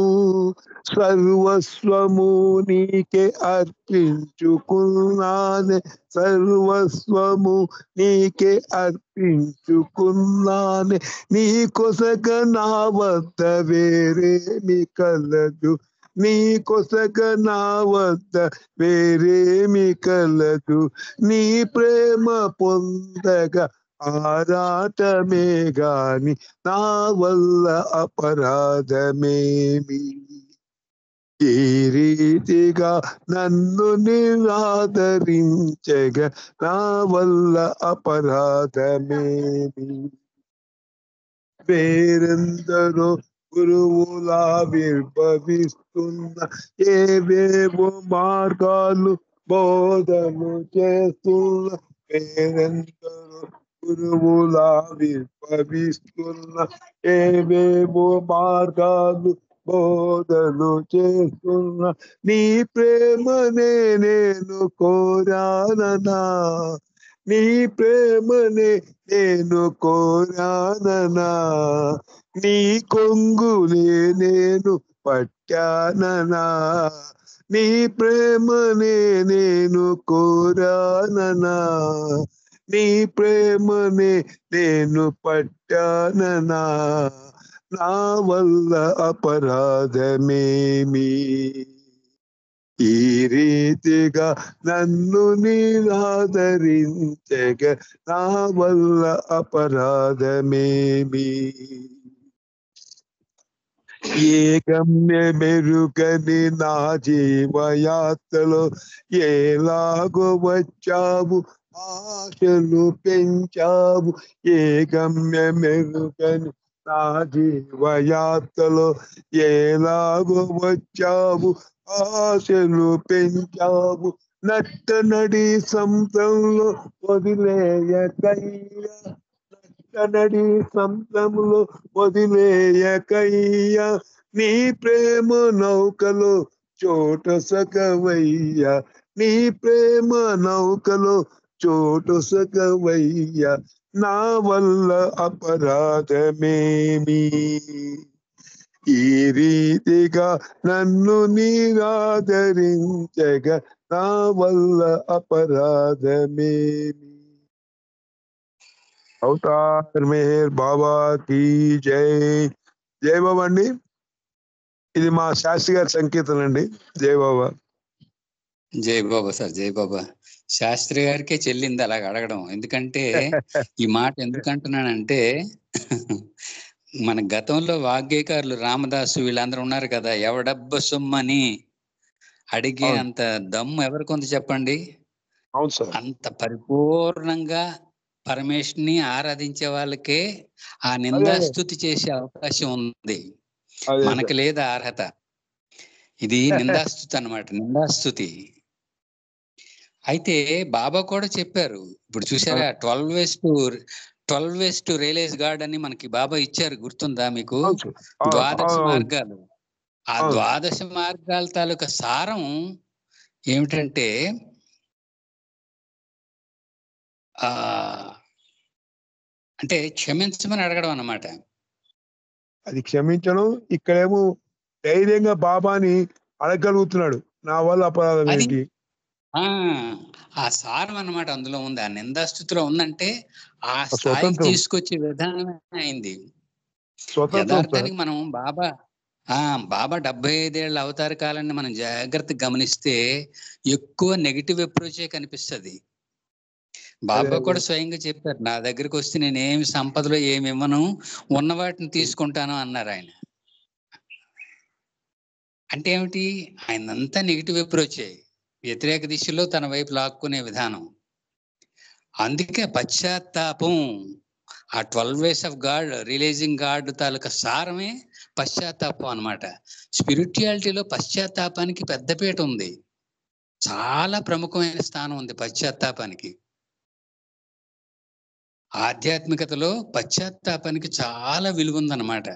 సర్వస్వము నీకే అర్పించుకున్నానే, సర్వస్వము నీకే అర్పించుకున్నానే. నీ కొసగ నా వద్ద వేరేమి కలదు, నీ కొసగ నా వద్ద వేరేమి కలదు. నీ ప్రేమ పొందగా ఆరాటమే గాని నా వల్ల అపరాధమేమి. ఈ రీతిగా నన్ను నిరాదరించగా నా వల్ల అపరాధమేమి. వేరెందరో గురువులావిర్భవిస్తున్న ఏవేవో మార్గాలు బోధను చేస్తున్న, వేరెందరో గురువులావిర్భవిస్తున్న ఏవేవో మార్గాలు బోధను చేస్తున్న, నీ ప్రేమనే నేను కోరాననా, నీ ప్రేమనే నేను కోరాననా, నీ కొంగునే నేను పట్టాననా, నీ ప్రేమనే నేను కోరాననా, నీ ప్రేమనే నేను పట్టాననా. నా వల్ల అపరాధమేమి, ఈ రీతిగా నన్ను నిరాదరించగా నా వల్ల అపరాధమేమి. ఏ గమ్యమెరుగని నా జీవయాత్రలో ఎలాగో వచ్చావు, ఆశలు పెంచావు. ఏ గమ్యమెరుగని నా జీవయాత్రలో ఎలాగో వచ్చావు, ఆశలు పెంచావు. నట్టనడి సముద్రంలో వదిలేయకయ్యా, నట్టనడి సముద్రంలో వదిలేయకయ్యా. నీ ప్రేమ నౌకలో చోటు సగవయ్యా, నీ ప్రేమ నౌకలో చోటు సగవయ్యా. నా వల్ల అపరాధమేమి, ఈ రీతిగా నన్ను నిరాదరించగా నా వల్ల అపరాధమేమి. అవతార్ మెహర్ బాబా కీ జై. జై బాబా అండి. ఇది మా శాస్త్రి గారి సంకీర్తన అండి. జై బాబా. జై బాబా సార్, జై బాబా. శాస్త్రి గారికే చెల్లింది అలాగ అడగడం. ఎందుకంటే ఈ మాట ఎందుకంటున్నానంటే మన గతంలో వాగ్గేయకారులు రామదాసు వీళ్ళందరూ ఉన్నారు కదా, ఎవడబ్బ సొమ్మని అడిగే అంత దమ్ము ఎవరికి ఉంది చెప్పండి. అవును సార్. అంత పరిపూర్ణంగా పరమేశ్వరుని ఆరాధించే వాళ్ళకే ఆ నిందాస్తుతి చేసే అవకాశం ఉంది, మనకు లేదా అర్హత. ఇది నిందాస్తుతి అన్నమాట, నిందాస్తుతి. అయితే బాబా కూడా చెప్పారు, ఇప్పుడు చూసారా 12 ways to realize God అని మనకి బాబా ఇచ్చారు, గుర్తుందా మీకు? ద్వాదశ మార్గాలు. ఆ ద్వాదశ మార్గాల తాలూకా సారం ఏమిటంటే అంటే క్షమించమని అడగడం అన్నమాట. అది క్షమించడం. ఇక్కడేమో ధైర్యంగా బాబాని అడగగలుగుతున్నాడు, నా వల్ల అపరాధం ఏంటి. ఆ సారం అన్నమాట అందులో ఉంది, ఆ నిందాస్థితిలో ఉందంటే ఆ స్థాయికి తీసుకొచ్చే విధానమే అయింది. యథార్థానికి మనం బాబా 75 ఏళ్ల అవతార కాలాన్ని మనం జాగ్రత్తగా గమనిస్తే ఎక్కువ నెగిటివ్ అప్రోచే కనిపిస్తుంది. బాబా కూడా స్వయంగా చెప్పారు, నా దగ్గరికి వస్తే నేను ఏమి సంపదలో ఏమి ఇవ్వను, ఉన్న వాటిని తీసుకుంటాను అన్నారు ఆయన. అంటే ఏమిటి? ఆయనంతా నెగిటివ్ అప్రోచే, వ్యతిరేక దిశలో తన వైపు లాక్కునే విధానం. అందుకే పశ్చాత్తాపం, ఆ 12 ways of God, realising God తాలూకా సారమే పశ్చాత్తాపం అన్నమాట. స్పిరిచువాలిటీలో పశ్చాత్తాపానికి పెద్దపీట ఉంది, చాలా ప్రముఖమైన స్థానం ఉంది పశ్చాత్తాపానికి. ఆధ్యాత్మికతలో పశ్చాత్తాపానికి చాలా విలువ ఉందన్నమాట.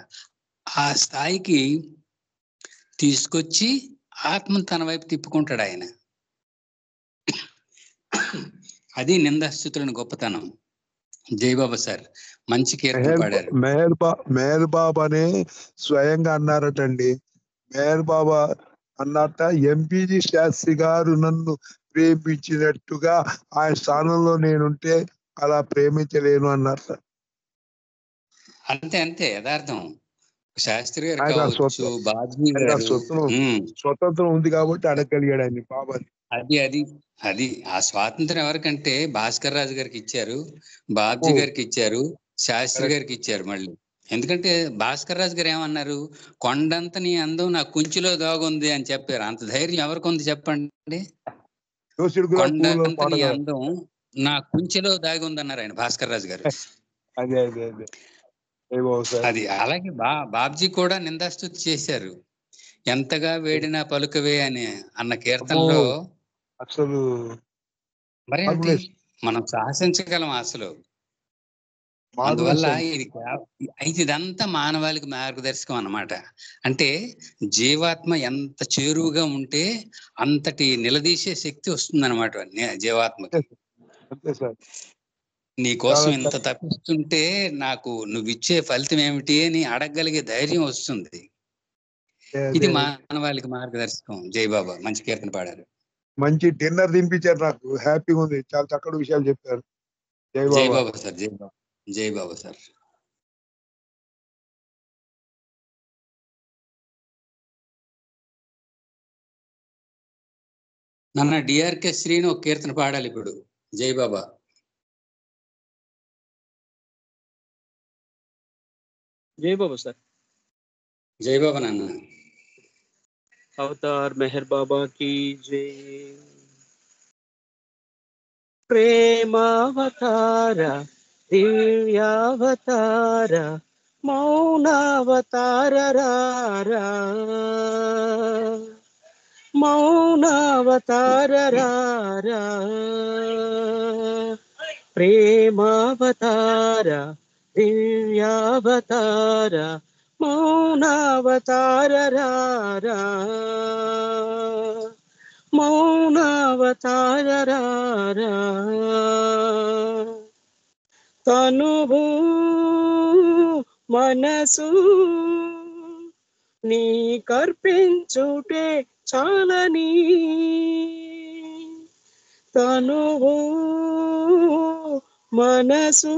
ఆ స్థాయికి తీసుకొచ్చి ఆత్మను తన వైపు తిప్పుకుంటాడు ఆయన. అది నిందాస్థుతులను గొప్పతనం. జయబాబా సార్ మంచి కీర్తన పాడారు. మెహర్ బాబానే స్వయంగా అన్నారటండి. మెహర్ బాబా అన్నట్ట, ఎంపీజీ శాస్త్రి గారు నన్ను ప్రేమించినట్టుగా ఆయన స్థానంలో నేనుంటే అలా ప్రేమించలేను అన్నట్ట. అంతే అంతే యథార్థం. శాస్త్రి గారు ఆయన కావచ్చు, బాబ్జీ గారు, స్వతంత్రం ఉంది కాబట్టి అడగలిగాడు ఆయన బాబాని. అది ఆ స్వాతంత్రం ఎవరికంటే భాస్కర్ రాజు గారికి ఇచ్చారు, బాబ్జీ గారికి ఇచ్చారు, శాస్త్రి గారికి ఇచ్చారు మళ్ళీ. ఎందుకంటే భాస్కర్ రాజు గారు ఏమన్నారు, కొండంత నీ అందం నా కుంచిలో దాగుంది అని చెప్పారు. అంత ధైర్యం ఎవరికి ఉంది చెప్పండి? కొండంత నీ అందం నా కుంచిలో దాగి ఉంది అన్నారు ఆయన భాస్కర్ రాజు గారు. అది అలాగే బాబ్జీ కూడా నిందాస్తుతి చేశారు. ఎంతగా వేడినా పలుకవే అని అన్న కీర్తనలో అసలు మరి మనం సాహసించగలం అసలు. అందువల్ల ఇదంతా మానవాళికి మార్గదర్శకం అన్నమాట. అంటే జీవాత్మ ఎంత చేరువుగా ఉంటే అంతటి నిలదీసే శక్తి వస్తుంది అనమాట జీవాత్మకి. నీ కోసం ఇంత తప్పిస్తుంటే నాకు నువ్వు ఇచ్చే ఫలితం ఏమిటి అని అడగగలిగే ధైర్యం వస్తుంది. ఇది మానవాళికి మార్గదర్శకం. జయబాబా మంచి కీర్తన పాడారు. మంచి డిన్నర్ తినిపించారు, నాకు హ్యాపీగా ఉంది. చాలా చక్కటి విషయాలు చెప్పారు. జయబాబా సార్. జయబాబా సార్. నన్న డిఆర్కే శ్రీని ఒక కీర్తన పాడాలి ఇప్పుడు. జయబాబా. జయబాబా సార్. జయబాబా నాన్న. అవతార్ మెహర్ బాబా की जय. ప్రేమావతార దివ్యావతార మౌనావతార రారా, మౌనావతార రారా, ప్రేమావతార దివ్యావతార మౌనావతార రారా, మౌనావతార రారా, తనువు మనసు నీ కర్పించుటే చాలని, తనువు మనసు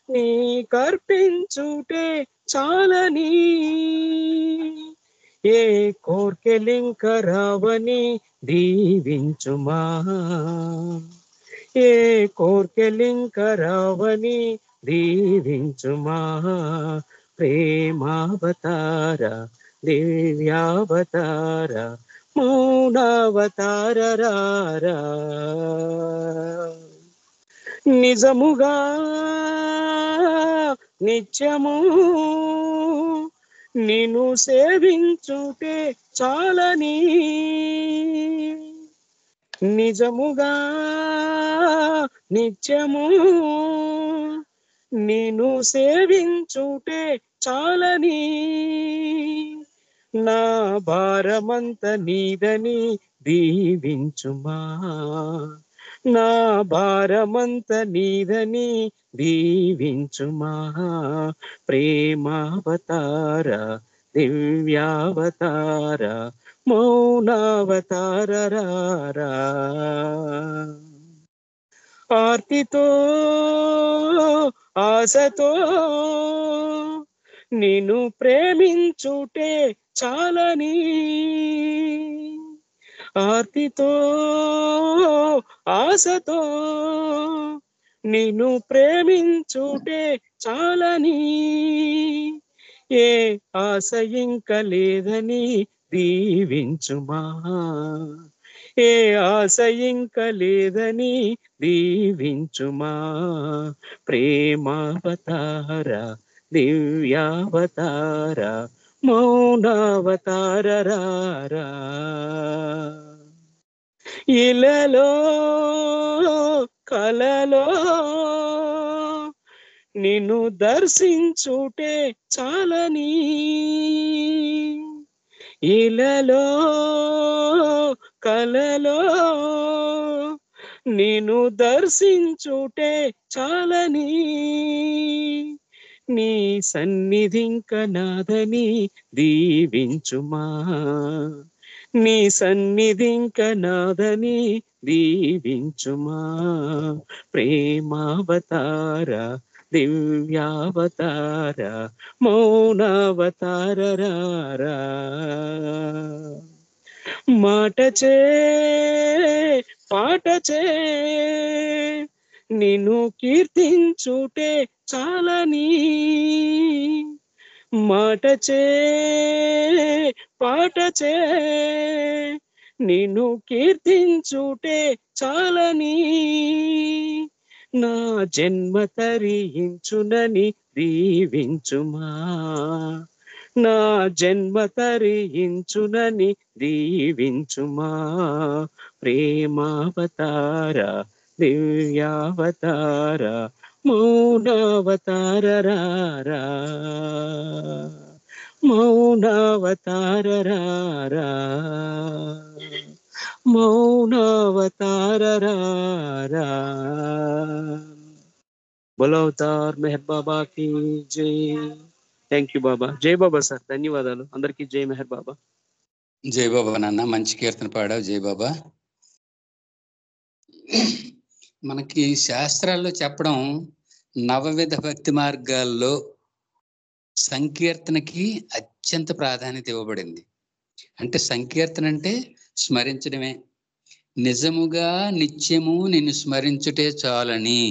నీ కర్పించుటే చాలని, ఏ కోర్కెలింక రావని దీవించుమా, ఏ కోర్కెలింక రావని దీవించుమా, ప్రేమావతార దివ్యావతార మౌనావతార రారా, నిజముగా నిత్యము నిన్ను సేవించుటే చాలని, నిజముగా నిత్యము నిన్ను సేవించుటే చాలని, నా భారమంత నీదని దీవించుమా, నా భారమంత నీదని దీవించుమా, ప్రేమావతార దివ్యావతార మౌనావతార రారా, ఆర్తితో ఆశతో నిన్ను ప్రేమించుటే చాలని, ఆర్తితో ఆశతో నిన్ను ప్రేమించుటే చాలని, ఏ ఆశ ఇంక లేదని దీవించుమా, ఏ ఆశ ఇంక లేదని దీవించుమా, ప్రేమావతార దివ్యావతార మౌనావతార రారా, ఇలలో కలలో నిన్ను దర్శించుటే చాలని ఇలలో కలలో నిన్ను దర్శించుటే చాలని నీ సన్నిధింక నాదని దీవించుమా నీ సన్నిధింక నాదని దీవించుమా ప్రేమావతార దివ్యావతార మౌనావతార రారా మాటచే పాటచే నిన్ను కీర్తించుటే చాలని మాటచే పాటచే నిన్ను కీర్తించుటే చాలని నా జన్మ తరించునని దీవించుమా నా జన్మ తరించునని దీవించుమా ప్రేమావతార దివ్యావతార మౌనావతార రారా మౌనావతార రారా మౌనావతార రారా బోలో అవతార్ మెహర్ బాబా की జై థ్యాంక్ యూ బాబా జై బాబా సార్ ధన్యవాదాలు అందరికీ జై మెహర్ బాబా జై బాబా నాన్న మంచి కీర్తన పాడావు జై బాబా మనకి శాస్త్రాల్లో చెప్పడం నవవిధ భక్తి మార్గాల్లో సంకీర్తనకి అత్యంత ప్రాధాన్యత ఇవ్వబడింది. అంటే సంకీర్తన అంటే స్మరించడమే. నిజముగా నిత్యము నిన్ను స్మరించుటే చాలని,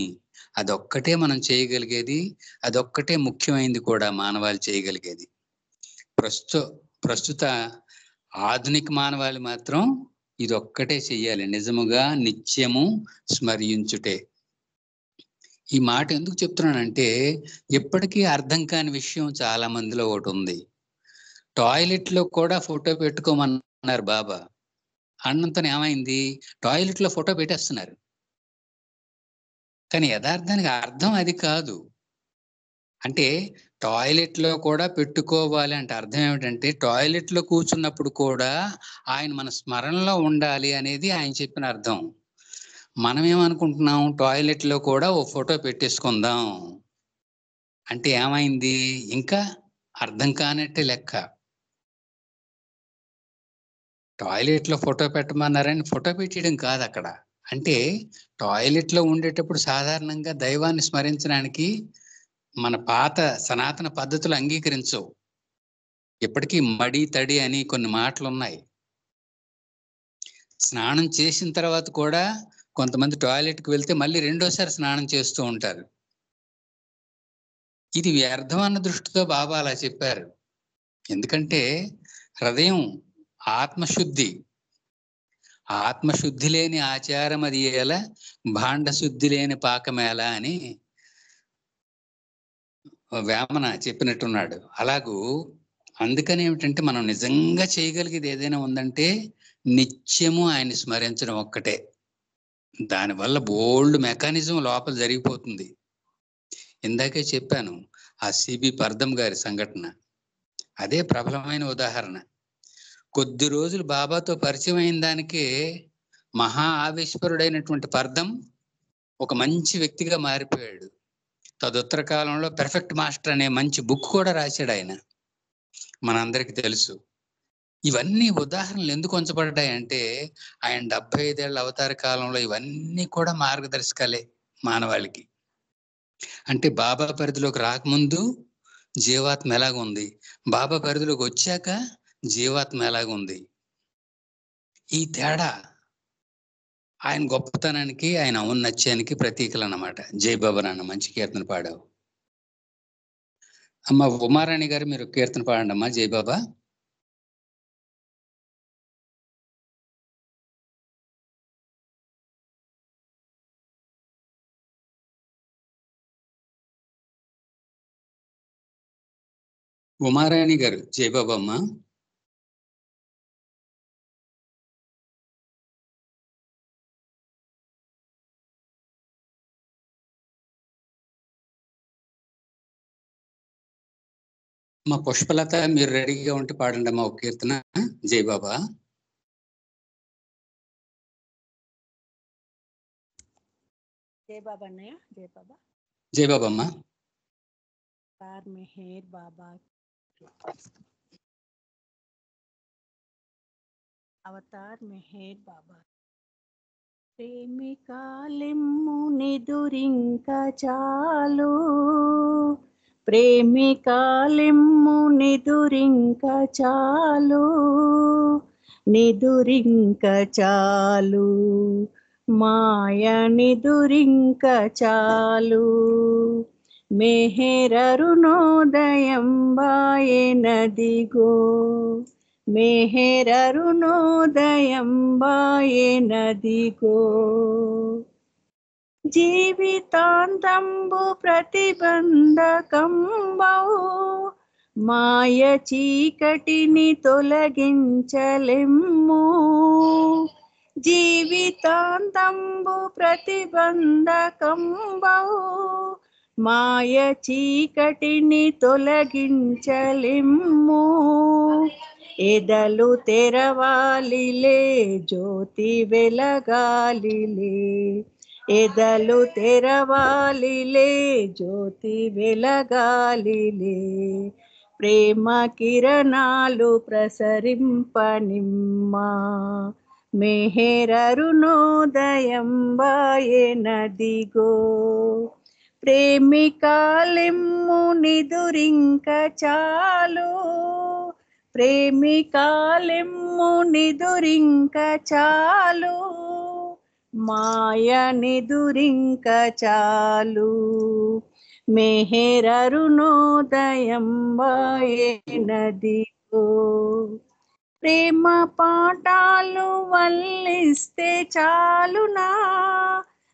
అదొక్కటే మనం చేయగలిగేది, అదొక్కటే ముఖ్యమైనది కూడా మానవాళి చేయగలిగేది. ప్రస్తుత ఆధునిక మానవాళి మాత్రం ఇదొక్కటే చెయ్యాలి, నిజముగా నిత్యము స్మరించుటే. ఈ మాట ఎందుకు చెప్తున్నానంటే ఎప్పటికీ అర్థం కాని విషయం చాలా మందిలో ఒకటి ఉంది. టాయిలెట్ లో కూడా ఫోటో పెట్టుకోమన్నారు బాబా, అన్నంత ఏమైంది, టాయిలెట్ లో ఫోటో పెట్టేస్తున్నారు. కానీ యథార్థానికి అర్థం అది కాదు. అంటే టాయిలెట్ లో కూడా పెట్టుకోవాలి అంటే అర్థం ఏమిటంటే టాయిలెట్ లో కూర్చున్నప్పుడు కూడా ఆయన మన స్మరణలో ఉండాలి అనేది ఆయన చెప్పిన అర్థం. మనం ఏమనుకుంటున్నాం, టాయిలెట్ లో కూడా ఓ ఫోటో పెట్టేసుకుందాం అంటే ఏమైంది, ఇంకా అర్థం కానట్టే లెక్క. టాయిలెట్ లో ఫోటో పెట్టమన్నారని ఫోటో పెట్టడం కాదు అక్కడ. అంటే టాయిలెట్ లో ఉండేటప్పుడు సాధారణంగా దైవాన్ని స్మరించడానికి మన పాత సనాతన పద్ధతులు అంగీకరించవు. ఇప్పటికీ మడి తడి అని కొన్ని మాటలు ఉన్నాయి. స్నానం చేసిన తర్వాత కూడా కొంతమంది టాయిలెట్కి వెళ్తే మళ్ళీ రెండోసారి స్నానం చేస్తూ ఉంటారు. ఇది వ్యర్థం అన్న దృష్టితో బాబా అలా చెప్పారు. ఎందుకంటే హృదయం ఆత్మశుద్ధి, ఆత్మశుద్ధి లేని ఆచారం అది ఎలా, భాండ శుద్ధి లేని పాకమేళ అని వేమన చెప్పినట్టున్నాడు. అలాగూ అందుకని ఏమిటంటే మనం నిజంగా చేయగలిగేది ఏదైనా ఉందంటే నిత్యము ఆయన స్మరించడం ఒక్కటే. దానివల్ల బోల్డ్ మెకానిజం లోపల జరిగిపోతుంది. ఇందాకే చెప్పాను ఆ సిబి పర్దం గారి సంఘటన, అదే ప్రబలమైన ఉదాహరణ. కొద్ది రోజులు బాబాతో పరిచయం అయిన దానికే మహా ఆవేశపరుడైనటువంటి పర్దం ఒక మంచి వ్యక్తిగా మారిపోయాడు. తదుత్తర కాలంలో పెర్ఫెక్ట్ మాస్టర్ అనే మంచి బుక్ కూడా రాశాడు ఆయన, మనందరికి తెలుసు. ఇవన్నీ ఉదాహరణలు ఎందుకు ఉంచబడ్డాయంటే ఆయన 75 ఏళ్ల అవతార కాలంలో ఇవన్నీ కూడా మార్గదర్శకాలే మానవాళికి. అంటే బాబా పరిధిలోకి రాకముందు జీవాత్మ ఎలాగుంది, బాబా పరిధిలోకి వచ్చాక జీవాత్మ ఎలాగుంది, ఈ తేడా ఆయన గొప్పతనానికి, ఆయన ఔన్నత్యానికి ప్రతీకలు అన్నమాట. జై బాబా నాన్న మంచి కీర్తన పాడావు. అమ్మ ఉమారాణి గారు మీరు కీర్తన పాడండి అమ్మా. జై బాబా. ఉమారాణి గారు జై బాబా అమ్మా. మా పుష్పలత మీరు రెడీగా ఉంటే పాడండి అమ్మా ఒక కీర్తన. జై బాబా. జై బాబా అన్నయ్య. జై బాబా. జై బాబా అమ్మా. అవతార్ మెహర్ బాబా. అవతార్ మెహర్ బాబా. ప్రేమికాలెమ్ము నిదురింక చాలు, ప్రేమికాలెమ్ము నిదురింక చాలు, నిదురింక చాలు, మాయ నిదురింక చాలు, మెహరరుణోదయం బాయెనదిగో, మెహరరుణోదయం బాయెనదిగో, జీవితాంతంబు ప్రతిబంధకంబవు, మాయ చీకటిని తొలగించలెమ్ము, జీవితాంతంబు ప్రతిబంధకంబవు, మాయ చీకటిని తొలగించలెమ్ము, ఎదలు తెరవాలిలే జ్యోతి వెలగాలిలే, ఎదలు తెరవాలిలే జ్యోతి వెలగాలిలే, ప్రేమ కిరణాలు ప్రసరింపనిమ్మా, మెహరరుణోదయం బాయెనదిగో, ప్రేమికాలెమ్ము నిదురింక చాలు, ప్రేమికాలెమ్ము నిదురింక చాలు, మాయ నిదురింక చాలు, మెహరరుణోదయం బాయెనదిగో, ప్రేమ పాఠాలు వల్లిస్తే చాలునా,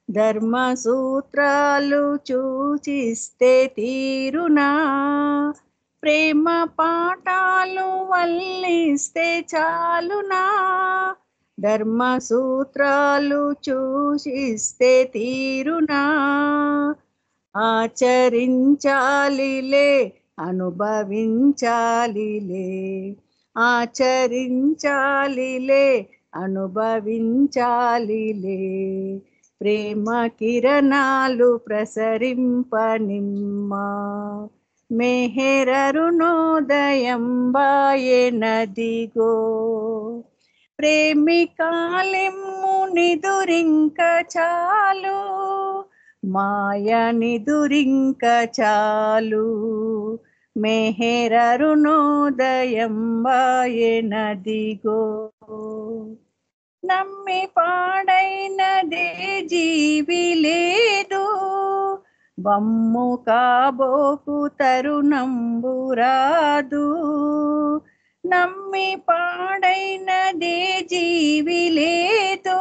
ధర్మ సూత్రాలు చూచిస్తే తీరునా, ప్రేమ పాఠాలు వల్లిస్తే చాలునా, ధర్మ సూత్రాలు చూచిస్తే తీరునా, ఆచరించాలిలే అనుభవించాలిలే, ఆచరించాలిలే అనుభవించాలిలే, ప్రేమ కిరణాలు ప్రసరింపనిమ్మా, మెహరరుణోదయం బాయెనదిగో, ప్రేమికాలెమ్ము నిదురింక చాలు, మాయ నిదురింక చాలు, మెహరరుణోదయం బాయెనదిగో, నమ్మి పాడైనదే జీవి లేదు, వమ్ము కాబోకు తరుణంబు రాదు, నమ్మి పాడైనదే జీవి లేదు,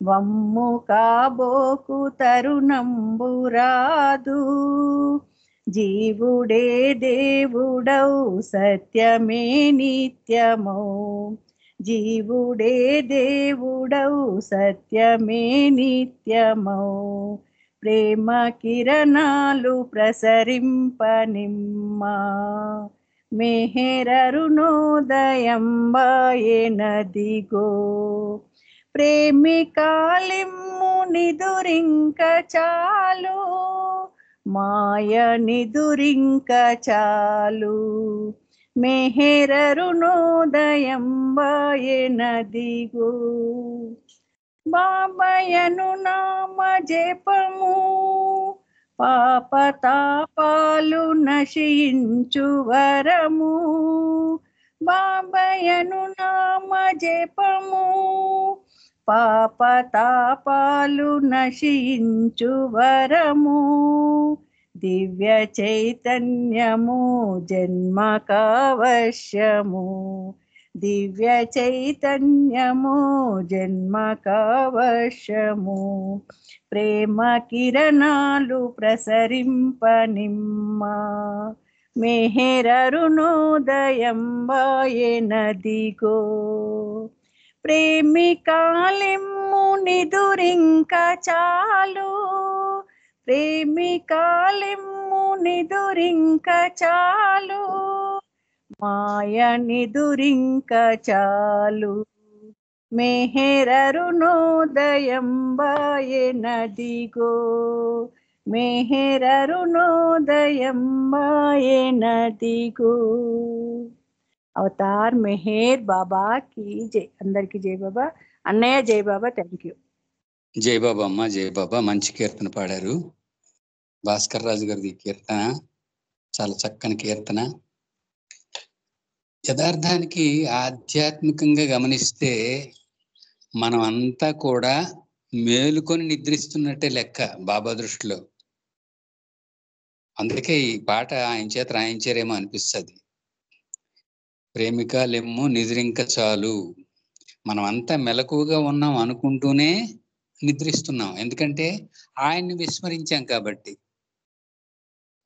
వమ్ము కాబోకు తరుణంబు రాదు, జీవుడే దేవుడౌ సత్యమే నిత్యమౌ, జీవుడే దేవుడౌ సత్యమే నిత్యమౌ, ప్రేమ కిరణాలు ప్రసరింపనిమ్మా, మెహరరుణోదయం బాయెనదిగో, ప్రేమికాలెమ్ము నిదురింక చాలు, మాయ నిదురింక చాలు, మెహరరుణోదయం బాయెనదిగో, బాబాయను నామ జపము పాపతాపాలు నశించు వరము, బాబాయను నామ జపము పాపతాపాలు నశించు వరము, దివ్య చైతన్యము జన్మకావశ్యము, దివ్య చైతన్యము జన్మకావశ్యము, ప్రేమ కిరణాలు ప్రసరింపనిమ్మా, మెహరరుణోదయం బాయెనదిగో, ప్రేమికాలెమ్ము నిదురింక చాలు, ప్రేమికాలెమ్ము నిదురింక చాలు, మాయ నిదురింక చాలు, మెహరరుణోదయంబాయెనదిగో, మెహరరుణోదయంబాయెనదిగో. అవతార్ మెహర్ బాబా की జై. అందరికి జై బాబా. అన్నయ్య జై బాబా. Thank you. జై బాబా అమ్మ, జై బాబా. మంచి కీర్తన పాడారు. భాస్కర్ రాజు గారిది కీర్తన చాలా చక్కని కీర్తన. యథార్థానికి ఆధ్యాత్మికంగా గమనిస్తే మనం అంతా కూడా మేలుకొని నిద్రిస్తున్నట్టే లెక్క బాబా దృష్టిలో. అందుకే ఈ పాట ఆయన చేత రాయించారేమో అనిపిస్తుంది. ప్రేమిక లెమ్ము నిద్రింక చాలు, మనం అంతా మెలకువగా ఉన్నాం అనుకుంటూనే నిద్రిస్తున్నాం. ఎందుకంటే ఆయన్ని విస్మరించాం కాబట్టి.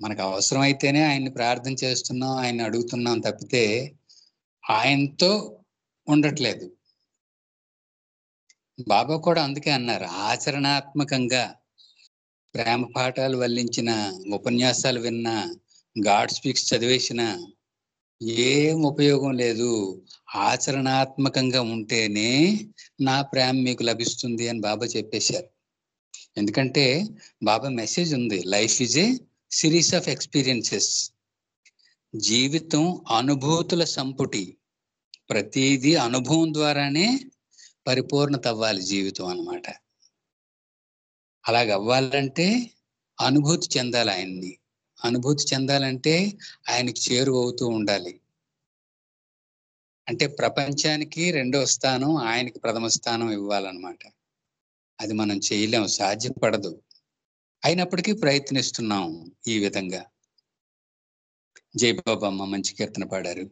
మనకు అవసరం అయితేనే ఆయన్ని ప్రార్థన చేస్తున్నాం, ఆయన్ని అడుగుతున్నాం తప్పితే ఆయనతో ఉండట్లేదు. బాబా కూడా అందుకే అన్నారు, ఆచరణాత్మకంగా ప్రేమ పాఠాలు వల్లించిన ఉపన్యాసాలు విన్నా, గాడ్ స్పీక్స్ చదివేసిన ఏం ఉపయోగం లేదు, ఆచరణాత్మకంగా ఉంటేనే నా ప్రేమ మీకు లభిస్తుంది అని బాబా చెప్పేశారు. ఎందుకంటే బాబా మెసేజ్ ఉంది, life is a series of experiences. జీవితం అనుభూతుల సంపుటి, ప్రతిదీ అనుభవం ద్వారానే పరిపూర్ణత అవ్వాలి జీవితం అన్నమాట. అలాగ అవ్వాలంటే అనుభూతి చెందాలి ఆయన్ని. అనుభూతి చెందాలంటే ఆయనకి చేరువవుతూ ఉండాలి. అంటే ప్రపంచానికి రెండవ స్థానం, ఆయనకి ప్రథమ స్థానం ఇవ్వాలన్నమాట. అది మనం చేయలేం, సాధ్యపడదు. అయినప్పటికీ ప్రయత్నిస్తున్నాం ఈ విధంగా. జై బాబా అమ్మ, మంచి కీర్తన పాడారు.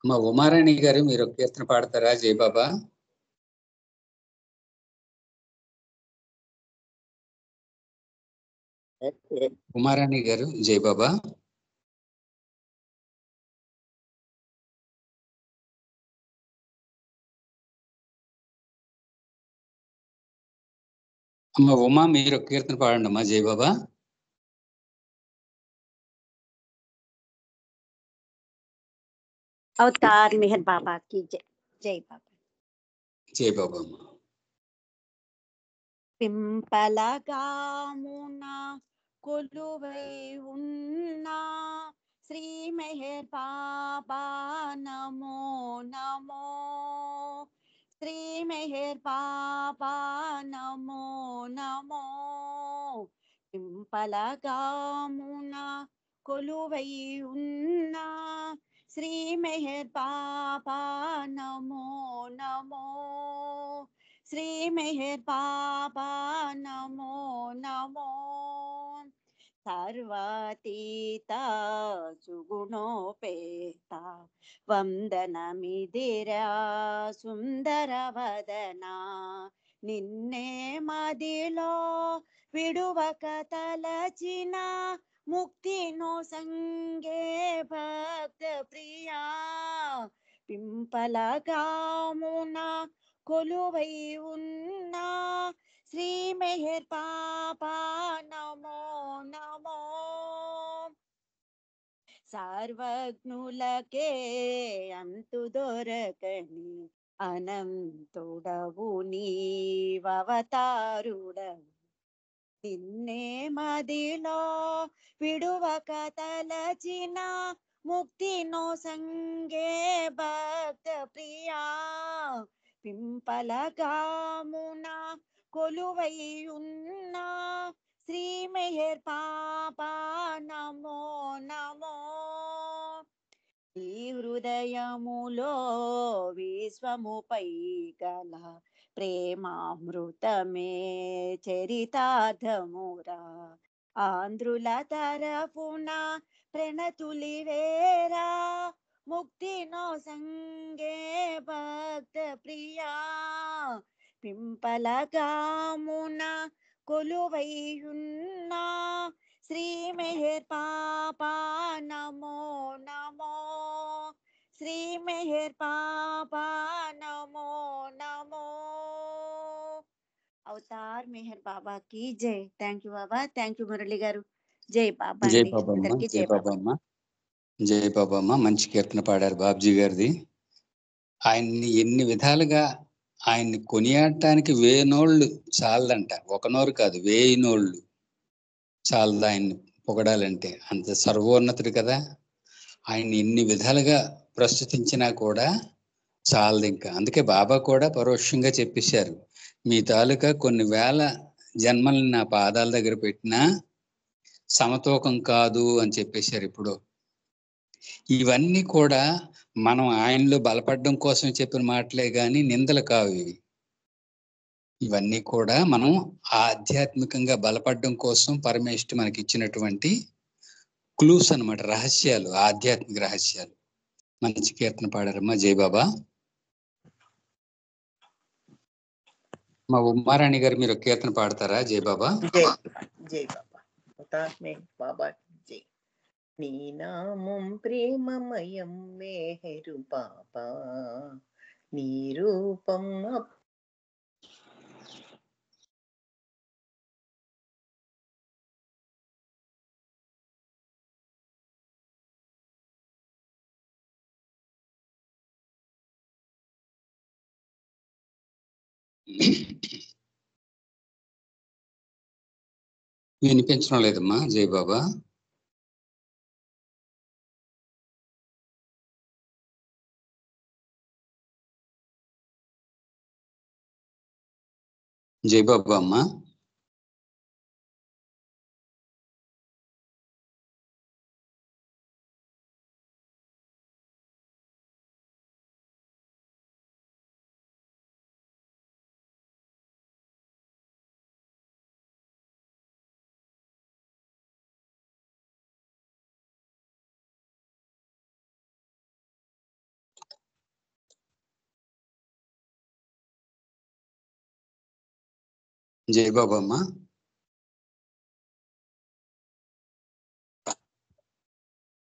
అమ్మ ఉమారాణి గారు, మీరు ఒక కీర్తన పాడతారా? జై బాబా. ఉమారాణి గారు, జై బాబా. అమ్మ ఉమా, మీరు ఒక కీర్తన పాడండి అమ్మా. జై బాబా. అవతార్ మెహర్ బాబా की జై. జై బాబా. జై బాబా అమ్మ. పింపలగామున కొలువై ఉన్నా శ్రీ మెహర్ బాబా నమో నమో, శ్రీ మెహర్ బాబా నమో నమో. పింపలగామున కొలువై ఉన్నా శ్రీ మెహర్ బాబా నమో నమో, శ్రీ మెహర్ బాబా నమో నమో. సర్వాతీత సుగుణోపేత వందనమిదిరా సుందర వదన, నిన్నే మదిలో విడువక తలచిన ముక్తినో సంగే భక్త ప్రియా. పింపలగామున కొలువై ఉన్నా శ్రీ మెహర్ బాబా నమో నమో. సర్వజ్ఞులకే అంతు దొరకని అనంతుడవు నీవవతారుడవు, నిన్నే మదిలో విడువక తలచిన ముక్తినో సంగే భక్త ప్రియా. పింపలగామున కొలువై ఉన్నా శ్రీ మెహర్ బాబా నమో నమో. ఈ హృదయములో విశ్వముపై గల ప్రేమామృతమే చరితార్థమురా, ఆంధ్రుల తరపున ప్రణతులివేరా ముక్తినో సంగే భక్త ప్రియా. పింపలగామున కొలువై ఉన్నా శ్రీ మెహర్ బాబా నమో నమో, శ్రీ మెహర్ బాబా నమో నమో. అవతార్ అవతార్ మెహర్ బాబాకి జై. Thank you Baba. Thank you Murali గారు. జై బాబా జై అండి. బాబమ్మ, అందరికీ జై జై బాబా. బాబమ్మ, జై బాబమ్మ. మంచి కీర్తన పాడారు బాబ్జీ గారిది. ఆయన్ని ఎన్ని విధాలుగా ఆయన్ని కొనియాడటానికి వేనోళ్ళు చాలదంట. ఒక నోరు కాదు, 1000 నోళ్ళు చాలదు ఆయన్ని పొగడాలంటే. అంత సర్వోన్నతుడు కదా. ఆయన్ని ఎన్ని విధాలుగా ప్రస్తుతించినా కూడా చాలదు ఇంకా. అందుకే బాబా కూడా పరోక్షంగా చెప్పేశారు, మీ తాలూకా కొన్ని వేల జన్మల్ని నా పాదాల దగ్గర పెట్టినా సమతూకం కాదు అని చెప్పేశారు. ఇప్పుడు ఇవన్నీ కూడా మనం ఆయనలో బలపడడం కోసం చెప్పిన మాటలే గాని నిందలు కావు ఇవి. ఇవన్నీ కూడా మనం ఆధ్యాత్మికంగా బలపడడం కోసం పరమేశ్వరుడు మనకి ఇచ్చినటువంటి క్లూస్ అన్నమాట, రహస్యాలు, ఆధ్యాత్మిక రహస్యాలు. మంచి కీర్తన పాడారమ్మా. జై బాబా. మా ఉమారాణి గారు మీరు కీర్తన పాడతారా? జై బాబా. జై జై బాబా. అవతార్ మెహర్ బాబా జై. నీ నామం ప్రేమమయం మేహరు బాబా, నీ రూపం వినిపించడం లేదమ్మా. జై బాబా. జై బాబా అమ్మా. జై బాబా అమ్మా.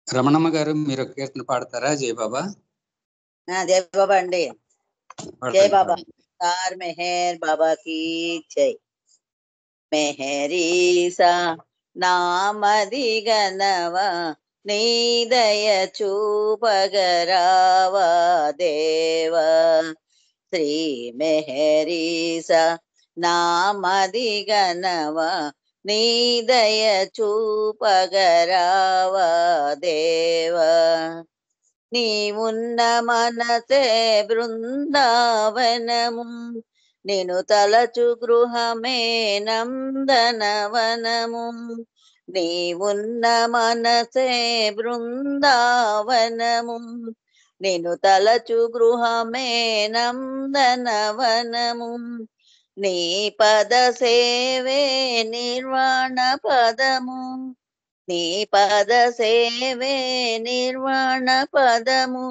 రమణమ్మ గారు మీరు కీర్తన పాడతారా? జై బాబా. జై బాబా అండి. జై బాబా. అవతార్ మెహర్ బాబా की జై. మెహరీసా నామది గనవ నీదయ చూపగరావా దేవ. శ్రీ మెహరీసా నామది గనవ నీదయ చూపగరావా దేవ. నీవున్న మనసే బృందావనము, నేను తలచు గృహమే నందనవనము. నీవున్న మనసే బృందావనము, నేను తలచు గృహమే నందనవనము. నీ పద సేవే నిర్వాణ పదము, నీ పద సేవే నిర్వాణ పదము.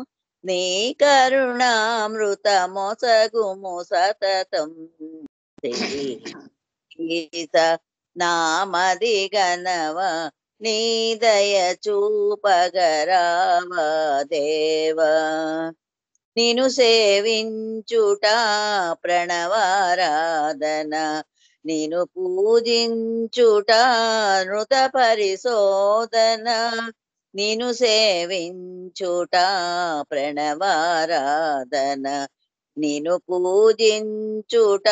నీ కరుణామృత మొసగుము సతతం. నామది గనవ నీ దయ చూపగరావా దేవ. నిను సేవించుట ప్రణవారాధన, నిను పూజించుట నృత పరిశోధన. నిను సేవించుట ప్రణవారాధన, నిను పూజించుట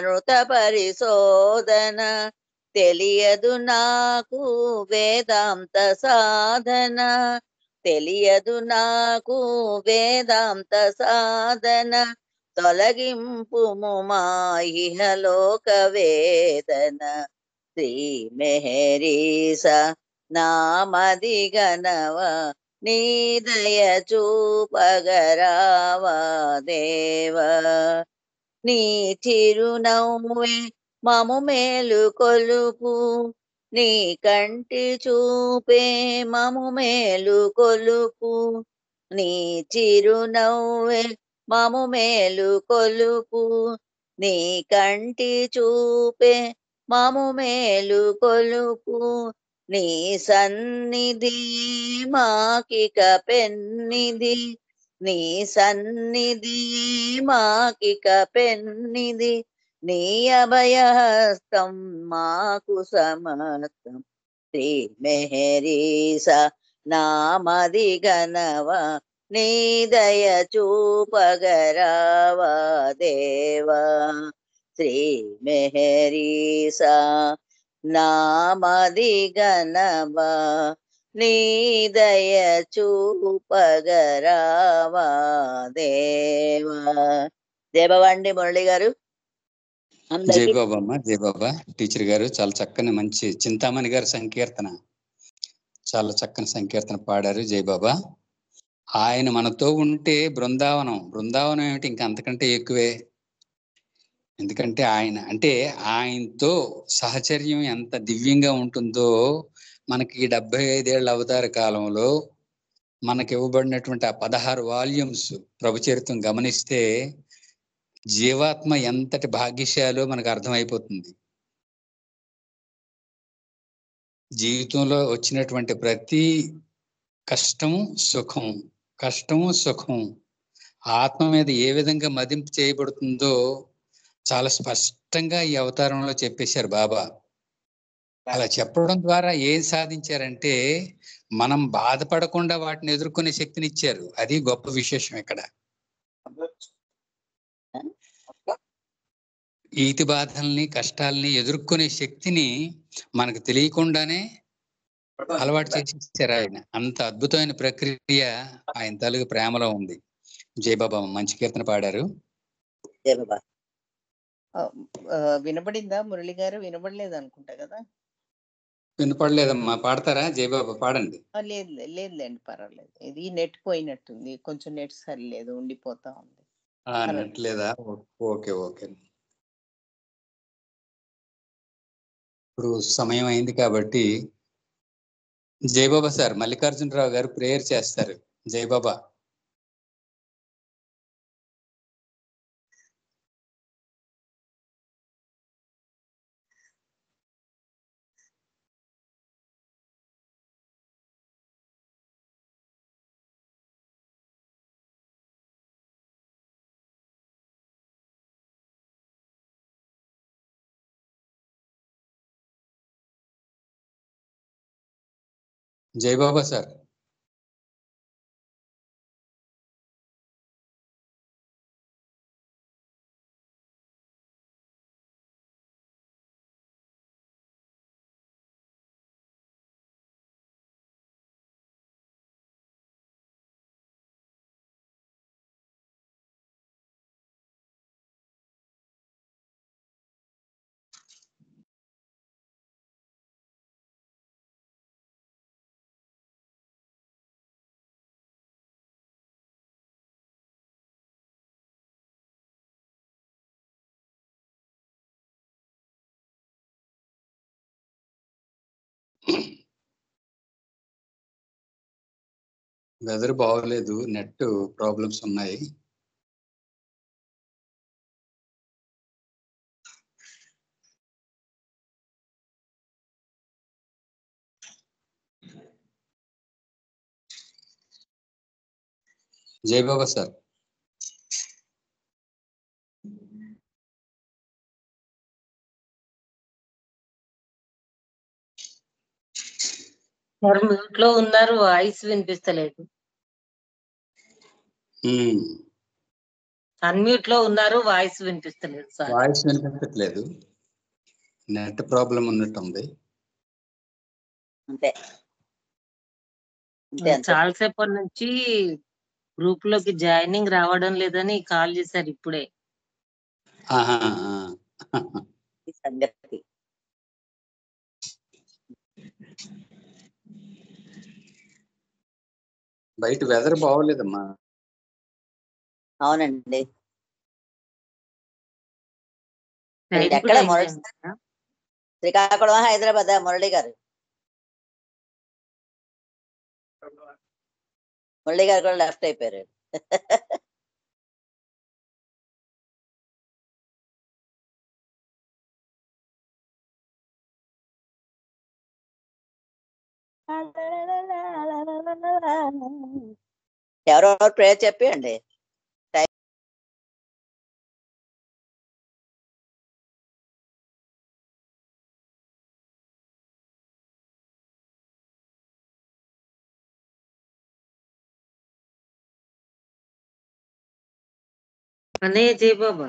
నృత పరిశోధన. తెలియదు నాకు వేదాంత సాధన, తెలియదు నాకు వేదాంత సాధన. తొలగింపుము మాయిహలోక వేదన. శ్రీ మెహరీసా నామది గనవ నీ దయ చూపగరావా దేవ. నీ చిరునవ్వే మము మేలు కొలుపు, నీ కంటి చూపే మము మేలు కొలుపు. నీ చిరునవ్వే మము మేలు కొలుపు, నీ కంటి చూపే మము మేలు కొలుపు. నీ సన్నిధి మాకిక పెన్నిది, నీ సన్నిధి మాకిక పెన్నిది. నీ అభయహస్తం మాకు సమస్తం శ్రీ మెహరీస నామది గనవ నీ దయ చూపగరావా దేవా శ్రీ మెహరీస నామది గనవ నీ దయ చూపగరావా దేవా. దేవవండి మురళి గారు జై అందరికి బాబా అమ్మ, జై బాబా. టీచర్ గారు చాలా చక్కని మంచి చింతామణి గారి సంకీర్తన, చాలా చక్కని సంకీర్తన పాడారు. జై బాబా. ఆయన మనతో ఉంటే బృందావనం ఏమిటి, ఇంకా అంతకంటే ఎక్కువే. ఎందుకంటే ఆయనతో సహచర్యం ఎంత దివ్యంగా ఉంటుందో మనకి 75 ఏళ్ల అవతార కాలంలో మనకి ఇవ్వబడినటువంటి ఆ 16 వాల్యూమ్స్ ప్రభు చరిత్రం గమనిస్తే జీవాత్మ ఎంతటి భాగ్యశాలో మనకు అర్థమైపోతుంది. జీవితంలో వచ్చినటువంటి ప్రతి కష్టము సుఖం ఆత్మ మీద ఏ విధంగా మదింపు చేయబడుతుందో చాలా స్పష్టంగా ఈ అవతారంలో చెప్పేశారు బాబా. అలా చెప్పడం ద్వారా ఏం సాధించారంటే మనం బాధపడకుండా వాటిని ఎదుర్కొనే శక్తిని ఇచ్చారు. అది గొప్ప విశేషం ఇక్కడ. ఈతి బాధల్ని కష్టాలని ఎదుర్కొనే శక్తిని మనకు తెలియకుండానే అలవాటు చేసి ఇచ్చారు ఆయన. అంత అద్భుతమైన ప్రక్రియ ఆయన తలుగు ప్రేమలో ఉంది. జయబాబా మంచి కీర్తన పాడారు. వినపడిందా మురళి గారు? వినపడలేదు అనుకుంటా కదా. వినపడలేదమ్మా, పాడతారా? జయబాబా పాడండి. లేదులేండి, పర్వాలేదు. ఇది నెట్ పోయినట్టుంది, కొంచెం నెట్ సరిలేదు, ఉండిపోతా ఉంది. నెట్ లేదా? ఓకే. ఇప్పుడు సమయం అయింది కాబట్టి జయబాబా సార్ మల్లికార్జునరావు గారు ప్రేయర్ చేస్తారు. జయబాబా. జయబాబా సార్. వెదర్ బాగోలేదు, నెట్ ప్రాబ్లమ్స్ ఉన్నాయి. జయబాబా సార్. మ్యూట్ లో ఉన్నారు, వాయిస్ వినిపిస్తలేదు. అన్మ్యూట్ లో ఉన్నారు, వాయిస్ వినిపిస్తలేదు సార్. వాయిస్ వినిపించట్లేదు, నెట్ ప్రాబ్లం ఉన్నట్టుంది. అంతే చాలాసేపటి నుంచి గ్రూప్ లోకి జాయినింగ్ రావడం లేదని కాల్ చేశారు ఇప్పుడే. సంగతి బయట వెదర్ బాగోలేదమ్మా. అవునండి. ఎక్కడ శ్రీకాకుళం, హైదరాబాద్? మురళి గారు కూడా లెఫ్ట్ అయిపోయారు. ఎవరెవరు ప్రేయర్ చెప్పండి. అన్నయ్య జై బాబా.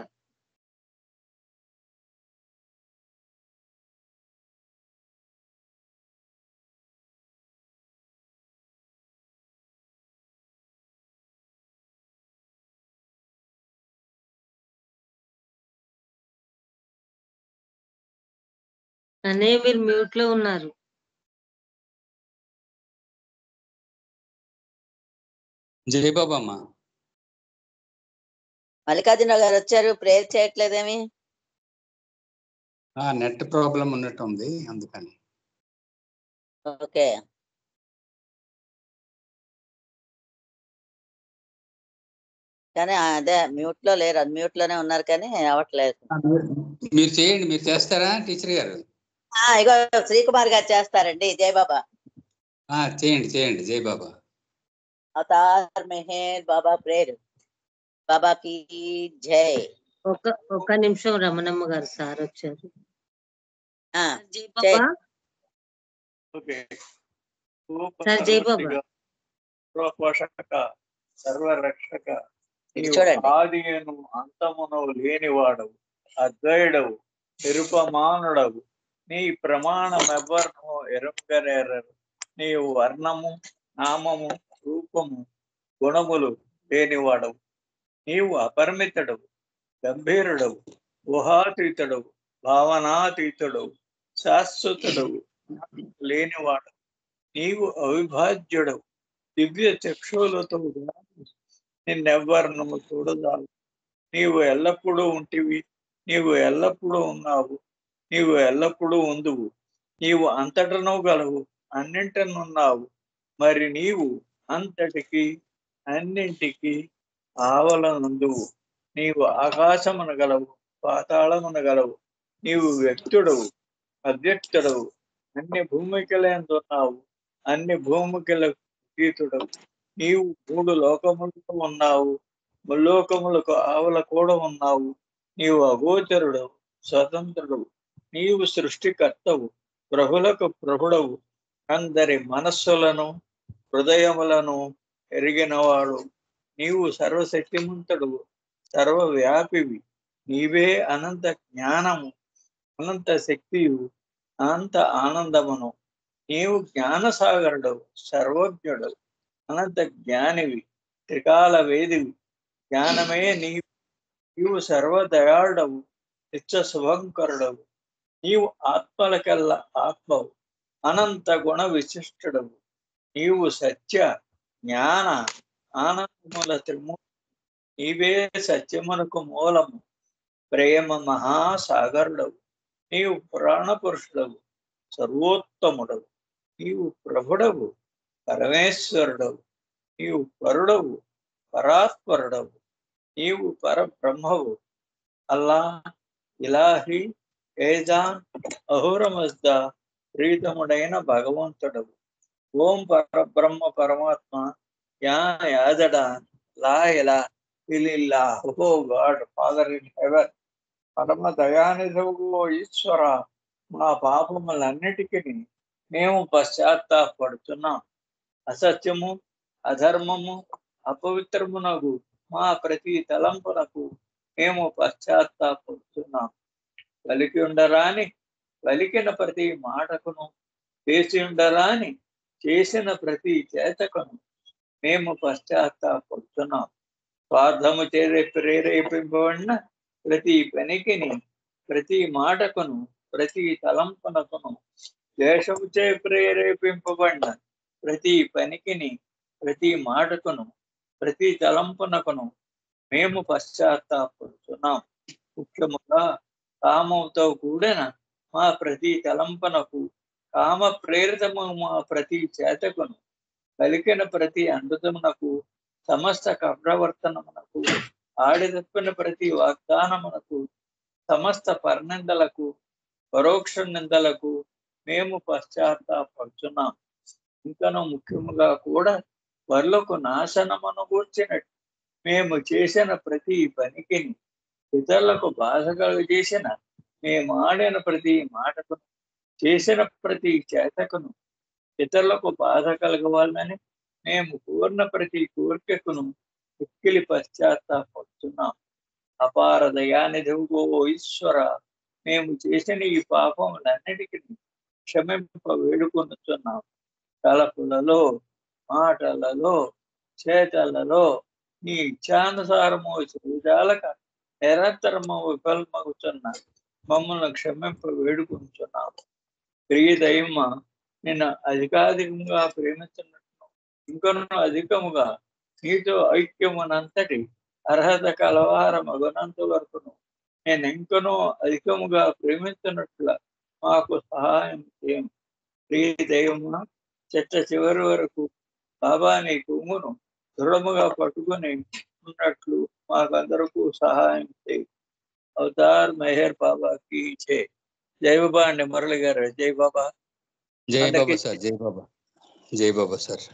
అన్నయ్య మీరు మ్యూట్ లో ఉన్నారు. జై బాబా అమ్మా. మల్లికార్జున గారు వచ్చారు, ప్రేయర్ చేయట్లేదేమి? నెట్ ప్రాబ్లం ఉన్నట్టు ఉంది అందుకని. ఓకే. కానీ అదే మ్యూట్ లో లేరు, అన్మ్యూట్ లోనే ఉన్నారు కానీ అవ్వట్లేదు. మీరు చేయండి, మీరు చేస్తారా టీచర్ గారు? ఇగో శ్రీకుమార్ గారు చేస్తారండి. జై బాబా. చేయండి చేయండి. జై బాబా. అవతార్ మెహర్ బాబా ప్రేయర్. బాబాకి జై. ఒక్క నిమిషం, రమణమ్మ గారు సార్ వచ్చారు. జై జై. బాబా. సార్ జై బాబా. పోషక సర్వరక్షక చూడండి. ఆదియను అంతమును లేనివాడవు, అద్వయుడవు, నిరుపమానుడవు. నీ ప్రమాణమెవ్వరూ ఎరుగనేరరు. నీవు వర్ణము, నామము, రూపము, గుణములు లేనివాడవు. నీవు అపరిమితుడవు, గంభీరుడవు, ఊహాతీతుడవు, భావనాతీతుడవు, శాశ్వతుడవు, లేనివాడవు. నీవు అవిభాజ్యుడవు, దివ్య చక్షులతో నిన్నెవ్వరును చూడదావు. నీవు ఎల్లప్పుడూ ఉంటివి, నీవు ఎల్లప్పుడూ ఉన్నావు, నీవు ఎల్లప్పుడూ ఉందువు. నీవు అంతటను గలవు, అన్నింటనున్నావు. మరి నీవు అంతటికి అన్నింటికి ఆవలనందువు. నీవు ఆకాశమునగలవు, పాతాళమునగలవు. నీవు వ్యక్తుడవు, అవ్యక్తుడవు, అన్ని భూమికలందున్నావు, అన్ని భూమికలకు అతీతుడవు. నీవు 3 లోకములకు ఉన్నావు, ముల్లోకములకు ఆవల కూడా ఉన్నావు. నీవు అగోచరుడవు, స్వతంత్రుడవు. నీవు సృష్టికర్తవు, ప్రభులకు ప్రభుడవు. అందరి మనస్సులను హృదయములను ఎరిగినవాడు. నీవు సర్వశక్తిమంతుడువు, సర్వవ్యాపివి. నీవే అనంత జ్ఞానము, అనంత శక్తియు, అనంత ఆనందమును. నీవు జ్ఞానసాగరుడవు, సర్వజ్ఞుడవు, అనంత జ్ఞానివి, త్రికాల వేదివి. జ్ఞానమే నీవు సర్వదయాళుడవు, నిత్య శుభంకరుడవు. నీవు ఆత్మలకెల్ల ఆత్మవు, అనంత గుణ విశిష్టుడవు. నీవు సత్య జ్ఞాన ఆనందముల త్రిమూర్తి. నీవే సత్యమునకు మూలము, ప్రేమ మహాసాగరుడవు. నీవు పురాణపురుషుడవు, సర్వోత్తముడవు. నీవు ప్రభుడవు, పరమేశ్వరుడవు. నీవు పరుడవు, పరాత్పరుడవు. నీవు పరబ్రహ్మవు, అల్లా, ఇలాహి, ఏజాన్, అహురమజ్దా, ప్రీతముడైన భగవంతుడవు. ఓం పరబ్రహ్మ పరమాత్మ యాదడా లా ఇలా ఇల్లా. ఓ గాడ్, ఫాదర్ ఇన్ హెవెన్, పరమ దయానిధువు ఈశ్వర, మా పాపములన్నిటికీ మేము పశ్చాత్తాపడుతున్నాం. అసత్యము, అధర్మము, అపవిత్రమునగు మా ప్రతి తలంపునకు మేము పశ్చాత్తాపడుతున్నాం. పలికి ఉండరాని పలికిన ప్రతి మాటకును, చేసి ఉండరాని చేసిన ప్రతి చేతకును మేము పశ్చాత్తాపడుతున్నాం. స్వార్థము చేరే ప్రేరేపింపబడిన ప్రతి పనికిని, ప్రతి మాటకును, ప్రతి తలంపునకును, ద్వేషముచే ప్రేరేపింపబడిన ప్రతి పనికిని, ప్రతి మాటకును, ప్రతి తలంపునకును మేము పశ్చాత్తాపడుతున్నాం. ముఖ్యముగా కామంతో కూడిన మా ప్రతి తలంపునకు, కామ ప్రేరితము మా ప్రతి చేతకును, పలికిన ప్రతి అమృతమునకు, సమస్త కప్రవర్తనమునకు, ఆడితప్పిన ప్రతి వాగ్దానమునకు, సమస్త పరనిందలకు, పరోక్ష నిందలకు మేము పశ్చాత్తాపడుతున్నాం. ఇంకను ముఖ్యముగా కూడా వర్లకు నాశనమును కూర్చినట్టు మేము చేసిన ప్రతి పనికి, ఇతరులకు బాధ కలుగజేసిన మేము ఆడిన ప్రతి మాటకును, చేసిన ప్రతి చేతకును, ఇతరులకు బాధ కలగవాలని మేము కోరిన ప్రతి కోరికకును మిక్కిలి పశ్చాత్తాపడుతున్నాం. అపార దయానిధివో ఈశ్వర, మేము చేసిన ఈ పాపములన్నిటికీ క్షమింప వేడుకొనుచున్నాం. తలపులలో, మాటలలో, చేతలలో నీ ఇచ్ఛానుసారము చూడాలక నిరంతరము విఫలమగుచున్న మమ్మల్ని క్షమింప వేడుకొనుచున్నాము. ప్రియ దైవమా, నిన్ను అధికాధికంగా ప్రేమించినట్టు ఇంకనూ అధికముగా నీతో ఐక్యమునంతటి అర్హత కలవార మగునంత వరకును నేను ఇంకనూ అధికముగా ప్రేమించినట్ల మాకు సహాయం చేయం. ప్రియ దైవమా, చిట్ట చివరి వరకు బాబా నీ కొంగును దృఢముగా పట్టుకుని ఉన్నట్లు మాకందరకు సహాయం చేయి. అవతార్ మెహర్ బాబాకి జై. జై బాబా అండి మురళి గారు. జై బాబా. జై బాబా సార్. జై బాబా. జై బాబా సార్.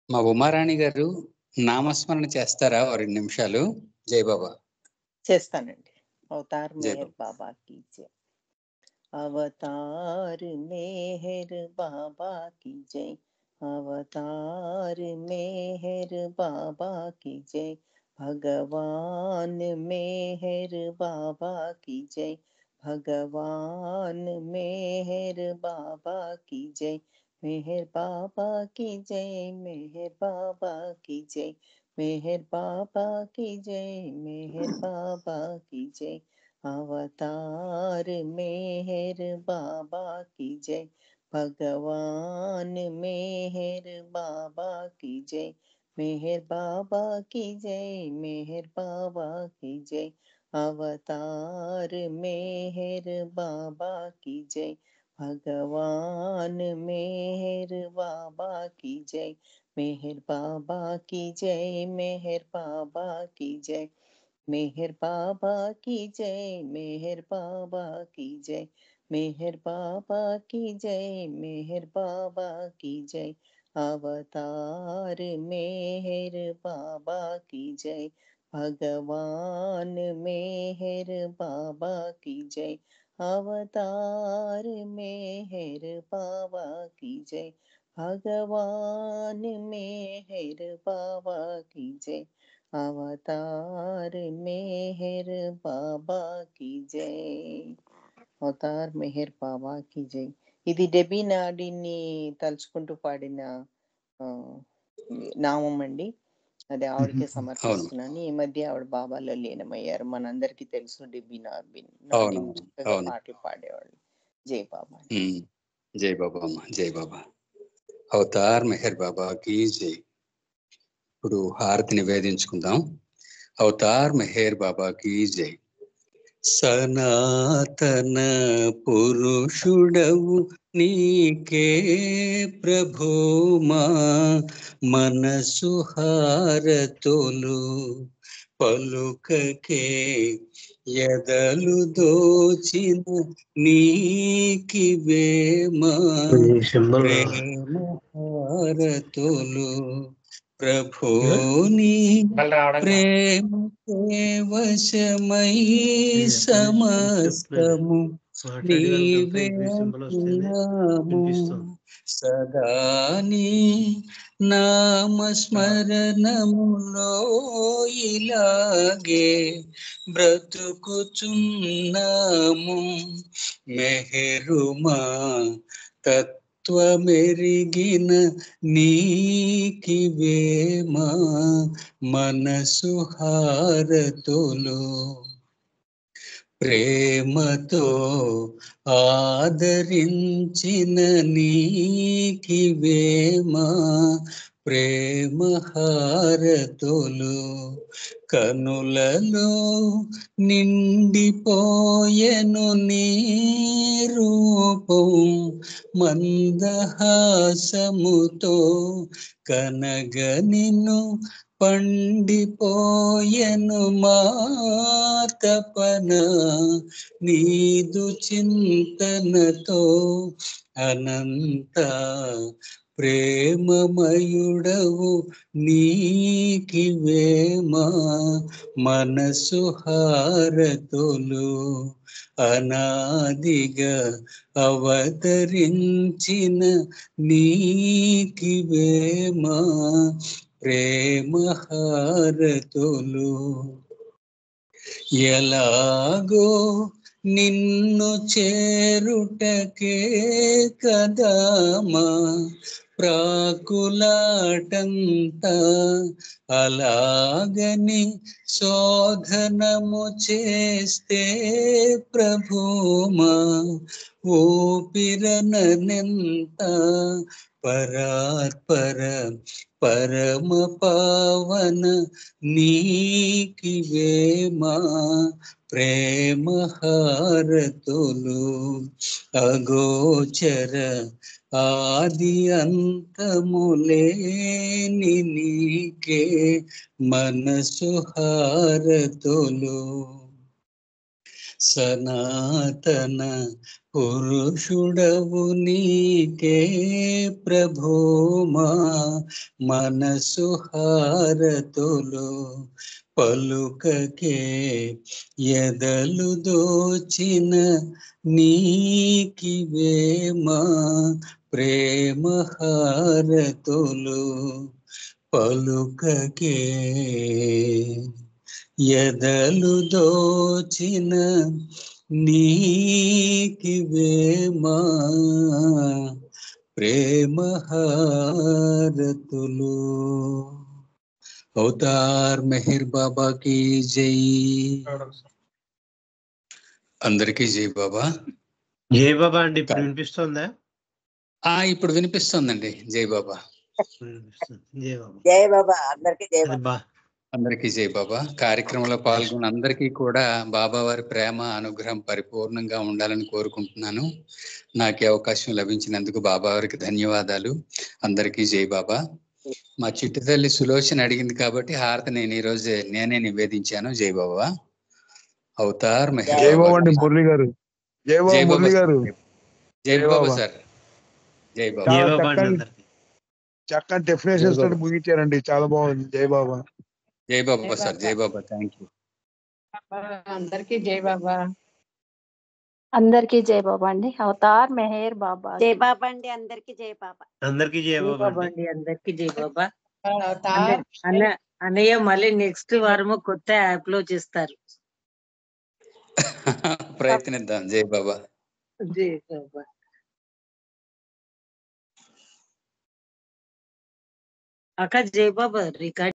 మా ఉమారాణి గారు నామస్మరణ చేస్తారా 2 నిమిషాలు? జై బాబా. చేస్తానండి. అవతార్ మెహర్ బాబాకి జై. అవతార్ మెహర్ బాబాకి జై. అవతార్ మెహర్ బాబాకి జై. भगवान मेहर बाबा की जय. भगवान मेहर बाबा की जय. मेहर बाबा की जय. मेहर बाबा की जय. मेहर बाबा की जय. मेहर बाबा की जय. अवतार मेहर बाबा की जय. भगवान मेहर बाबा की जय. मेहर बाबा की जय. मेहर बाबा की जय. अवतार मेहर बाबा की जय. भगवान मेहर बाबा की जय. मेहर बाबा की जय. मेहर बाबा की जय. मेहर बाबा की जय. मेहर बाबा की जय. मेहर बाबा की जय. मेहर बाबा की जय. अवतार मेहर बाबा की जय. भगवान मेहर बाबा की जय. अवतार मेहर बाबा की जय. भगवान मेहर बाबा की जय. అవతార్ మెహర్ బాబా కి జై. అవతార్ మెహర్ బాబా కి జై. ఇది డెబీ నాడిని తలుచుకుంటూ పాడిన నామం అండి. అది ఆవిడకే సమర్పిస్తున్నాను. ఈ మధ్య ఆవిడ బాబాలో లీనమయ్యారు. మనందరికీ తెలుసు డెబీ నాడిన్ చక్కగా పాటలు పాడేవాళ్ళు. జై బాబా. జై బాబా అమ్మ. జై బాబా. అవతార్ మెహర్ బాబా కి జై. ఇప్పుడు హారతి నివేదించుకుందాం. అవతార్ మెహర్ బాబా కి జై. సనాతన పురుషుడవు నీకే ప్రభుమా, మనసు హారతులు పలుకకే ఎదలు దోచిన నీకివేమా, ప్రేమ హారతులు ప్రభుని ప్రేమకే వశమై సమస్తము నీవే అంటున్నాము. సదాని నామస్మరణములో ఇలాగే బ్రతుకుచున్నాము. మెహరుమా తత్వమెరిగిన నీకివేమా, మనసు హారతులు ప్రేమతో ఆదరించిన నీకివేమా, ప్రేమ హారతులు కనులలో నిండిపోయెను నీ రూపం, మందహాసముతో కనగ నిన్ను పండిపోయెను మా తపన, నీదు చింతనతో అనంత ప్రేమమయుడవు నీకివేమా మనసు హారతులు అనాదిగా అవతరించిన నీకివేమా ప్రేమ హారతులు ఎలాగో నిన్ను చేరుటకే కదామా ప్రాకులాటంతా అలాగని శోధనము చేస్తే ప్రభుమా ఊపిరనెంత పరాత్పర పరమ పావన నీకివేమా ప్రేమ హారతులు అగోచర ఆది అంతములేని నీకే మనసు హారతులు సనాతన పురుషుడవు నీకే ప్రభుమా మనసు హారతులు పలుకకే ఎదలు దోచిన నీకివేమా ప్రేమ హారతులు పలుకకే ఎదలు దోచిన నీకివేమా ప్రేమ హారతులు అవతార్ మెహర్ బాబా की జై అందరికీ జై బాబా జై బాబా అండి. ఇప్పుడు వినిపిస్తుందా? ఇప్పుడు వినిపిస్తుందండి. జై బాబా జై బాబా. జై బాబా అందరికీ జై బాబా. అందరికీ జై బాబా. కార్యక్రమంలో పాల్గొన్న అందరికీ కూడా బాబా వారి ప్రేమ అనుగ్రహం పరిపూర్ణంగా ఉండాలని కోరుకుంటున్నాను. నాకు అవకాశం లభించినందుకు బాబా వారికి ధన్యవాదాలు. అందరికీ జై బాబా. మా చిట్టి తల్లి సులోచన అడిగింది కాబట్టి హారతి నేనే నివేదించాను. జై బాబా. అవతార్ మెహర్ జై బాబా అండి మురళి గారు. జై బాబా మురళి గారు. జై బాబా సార్. జై బాబా. చక్కని డెఫినేషన్స్ తోటి ముగించారండి. చాలా బాగుంది. జై బాబా. జై బాబా సార్. జై బాబా. Thank you. అందరికీ జై బాబా. అందరికీ జై బాబా అండి. అవతార్ మెహర్ బాబా. జై బాబా అండి. అందరికీ జై బాబా. అందరికీ జై బాబా అండి. అందరికీ జై బాబా. అవతార్ అన్నయ్య మళ్ళీ నెక్స్ట్ వారము కొత్త యాప్ లో చేస్తారు. ప్రయత్నిద్దాం. జై బాబా. జై బాబా. అక్క జై బాబా రికార్డ్